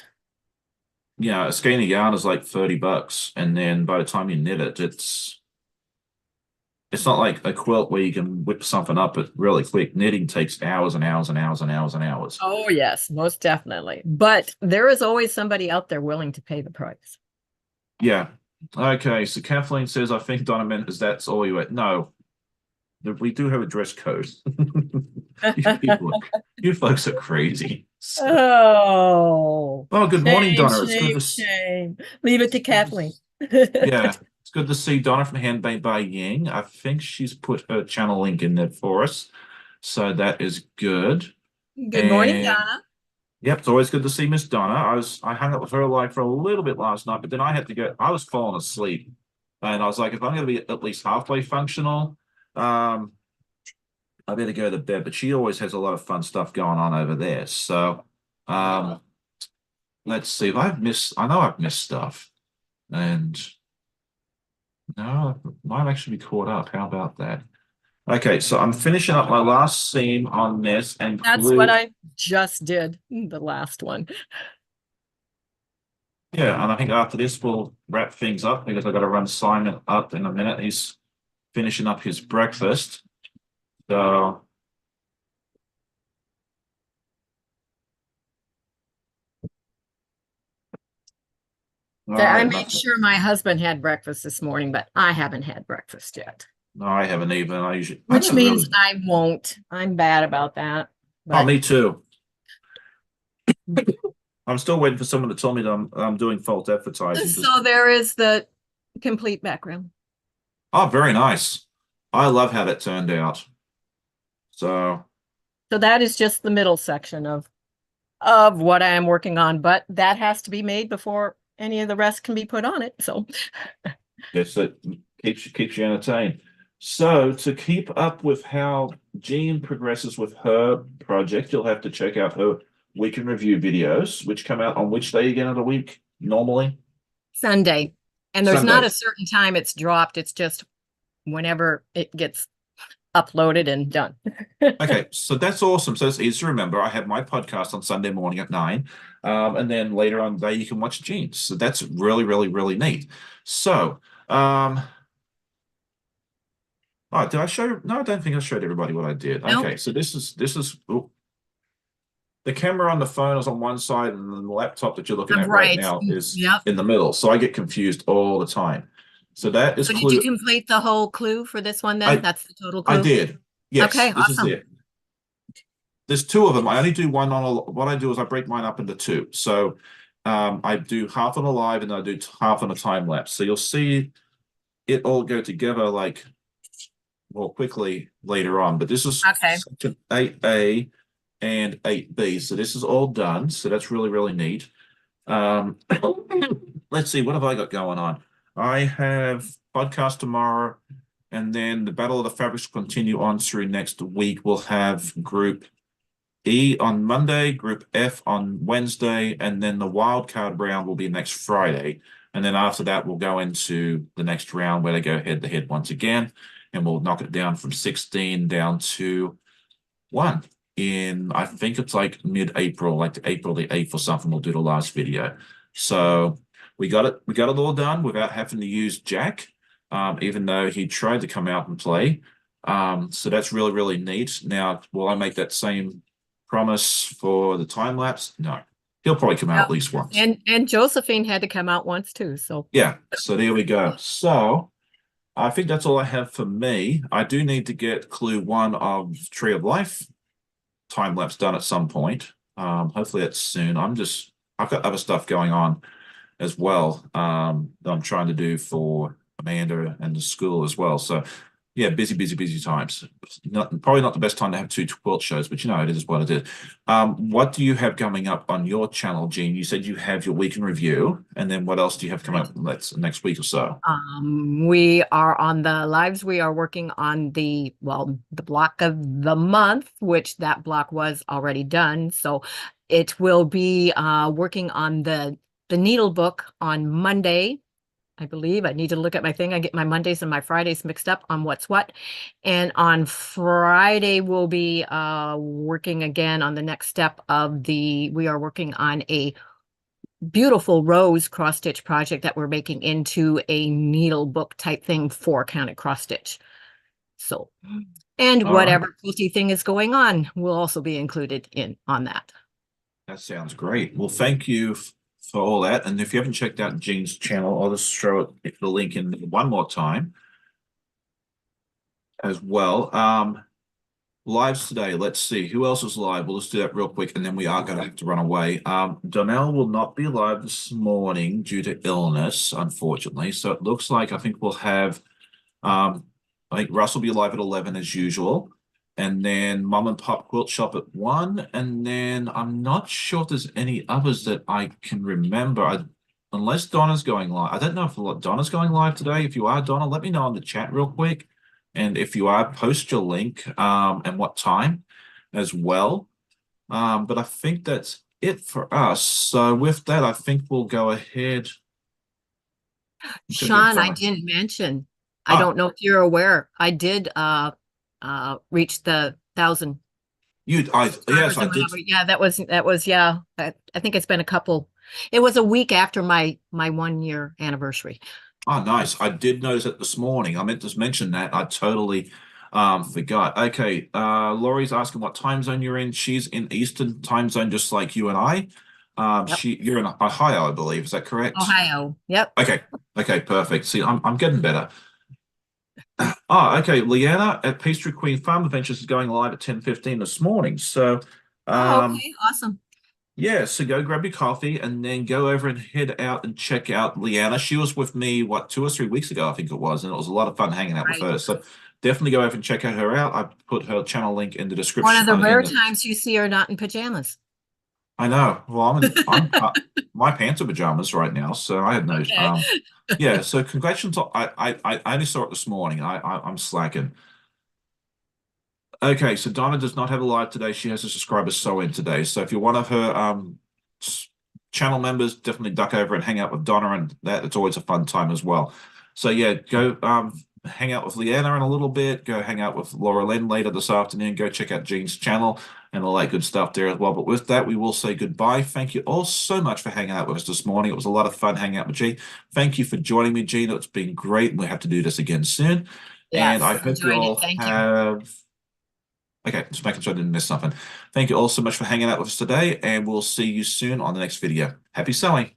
a skein of yarn is like $30, and then by the time you knit it, it's not like a quilt where you can whip something up it really quick. Knitting takes hours and hours and hours and hours and hours. Oh, yes, most definitely. But there is always somebody out there willing to pay the price. Yeah. Okay, so Kathleen says, I think Donna meant is that's all you ate. No, we do have a dress code. You people, you folks are crazy. So, Oh, oh, good morning, shame, Donna. It's good shame, shame. Leave it to Kathleen. yeah, it's good to see Donna from Handmade by Ying. I think she's put her channel link in there for us. So that is good. Good morning, And Donna. yep, it's always good to see Miss Donna. I hung out with her like for a little bit last night, but then I had to go. I was falling asleep, and I was like, if I'm going to be at least halfway functional, um, I better go to bed. But she always has a lot of fun stuff going on over there. So, um, let's see if I've missed. I know I've missed stuff, and no, I might actually be caught up. How about that? Okay, so I'm finishing up my last seam on this and That's what glue. I just did, the last one. Yeah, and I think after this we'll wrap things up because I've got to run Simon up in a minute. He's finishing up his breakfast. So all So I right, made sure my husband had breakfast this morning, but I haven't had breakfast yet, no, I haven't even. I which don't means really. I won't. I'm bad about that. Oh, But me too. I'm still waiting for someone to tell me that I'm doing false advertising because so there is the complete background. oh, very nice. I love how that turned out. So So that is just the middle section of what I am working on, but that has to be made before any of the rest can be put on it. So yes, it keeps you entertained. So to keep up with how Jean progresses with her project, you'll have to check out her week in review videos, which come out on which day again of the week normally? Sunday. And there's not a Sunday. certain time it's dropped. It's just whenever it gets uploaded and done. Okay, so that's awesome. So it's easy to remember. I have my podcast on Sunday morning at 9. And then later on the day you can watch Jean's. So that's really, really, really neat. So oh, did I show? No, I don't think I showed everybody what I did. Nope. Okay, so this is the camera on the phone is on one side and the laptop that you're looking at right Right. now is Yep. in the middle. So I get confused all the time. So that is So did you clue. complete the whole clue for this one then? I That's the total I clue? did. Yes, Okay, this is awesome. it. There's two of them. I only do one on a, what I do is I break mine up into two. So I do half on a live and I do half on a time lapse. So you'll see it all go together like more quickly later on. But this is Okay. section 8A and 8B. So this is all done. So that's really, really neat. Um, let's see, what have I got going on? I have podcast tomorrow, and then the Battle of the Fabrics will continue on through next week. We'll have Group E on Monday, Group F on Wednesday, and then the wild card round will be next Friday. And then after that, we'll go into the next round where they go head to head once again, and we'll knock it down from 16 down to 1 in, I think it's like mid-April, like April the 8th or something. We'll do the last video. So we got it all done without having to use Jack, even though he tried to come out and play. So that's really, really neat. Now, will I make that same promise for the time lapse? No. He'll probably come out at Yep. least once. And Josephine had to come out once too. So Yeah, so there we go. So I think that's all I have for me. I do need to get clue 1 of Tree of Life time lapse done at some point. Hopefully that's soon. I've got other stuff going on as well that I'm trying to do for Amanda and the school as well. So Yeah, busy, busy, busy times. Probably not the best time to have two quilt shows, but it is what it is. What do you have coming up on your channel, Jean? You said you have your week in review, and then what else do you have coming up next week or so? We are on the lives. We are working on the block of the month, which that block was already done. So it will be working on the needle book on Monday. I believe I need to look at my thing. I get my Mondays and my Fridays mixed up on what's what. And on Friday, we'll be working again on the next step of we are working on a beautiful rose cross stitch project that we're making into a needle book type thing for counted cross stitch. So, and All right. whatever quilty thing is going on will also be included in on that. That sounds great. Well, thank you for all that. And if you haven't checked out Jean's channel, I'll just throw the link in one more time as well. Lives today. Let's see who else is live. Well, let's do that real quick, and then we are going to have to run away. Donnell will not be live this morning due to illness, unfortunately. So it looks like I think we'll have. I think Russ will be live at 11 as usual, and then Mum and Pop Quilt Shop at 1, and then I'm not sure if there's any others that I can remember. Unless Donna's going live. I don't know if Donna's going live today. If you are, Donna, let me know in the chat real quick. And if you are, post your link and what time as well. But I think that's it for us. So with that, I think we'll go ahead. Sean, I didn't mention. I Ah, don't know if you're aware. I did reach the 1,000 yes, subscribers I or did. whatever. Yeah, that was yeah. I think it's been a couple. It was a week after my 1 year anniversary. Oh, nice. I did notice it this morning. I meant to mention that. I totally forgot. Okay, Laurie's asking what time zone you're in. She's in Eastern time zone, just like you and I. Yep. You're in Ohio, I believe. Is that correct? Ohio. Yep. Okay. Okay, perfect. See, I'm getting better. Oh, okay. Leanna at Pastry Queen Farm Adventures is going live at 10:15 this morning. So, Oh, um, okay. Awesome. yeah, so go grab your coffee and then go over and head out and check out Leanna. She was with me, what, 2 or 3 weeks ago, I think it was, and it was a lot of fun hanging out with Right. her. So definitely go over and check out her out. I put her channel link in the One of description. the In rare the, times you see her not in pajamas. I know. Well, my pants are pajamas right now, so I had no. Okay. Yeah. So congratulations. I only saw it this morning. I'm slacking. Okay, so Donna does not have a live today. She has a subscriber sew in today. So if you're one of her channel members, definitely duck over and hang out with Donna, and that it's always a fun time as well. So yeah, go hang out with Leanna in a little bit. Go hang out with Laura Lynn later this afternoon. Go check out Jean's channel and all that good stuff there as well. But with that, we will say goodbye. Thank you all so much for hanging out with us this morning. It was a lot of fun hanging out with Jean. Thank you for joining me, Jean. It's been great, and we have to do this again soon. And I Yes, hope you enjoyed it. all Thank you. have. Okay, just making sure I didn't miss something. Thank you all so much for hanging out with us today, and we'll see you soon on the next video. Happy sewing.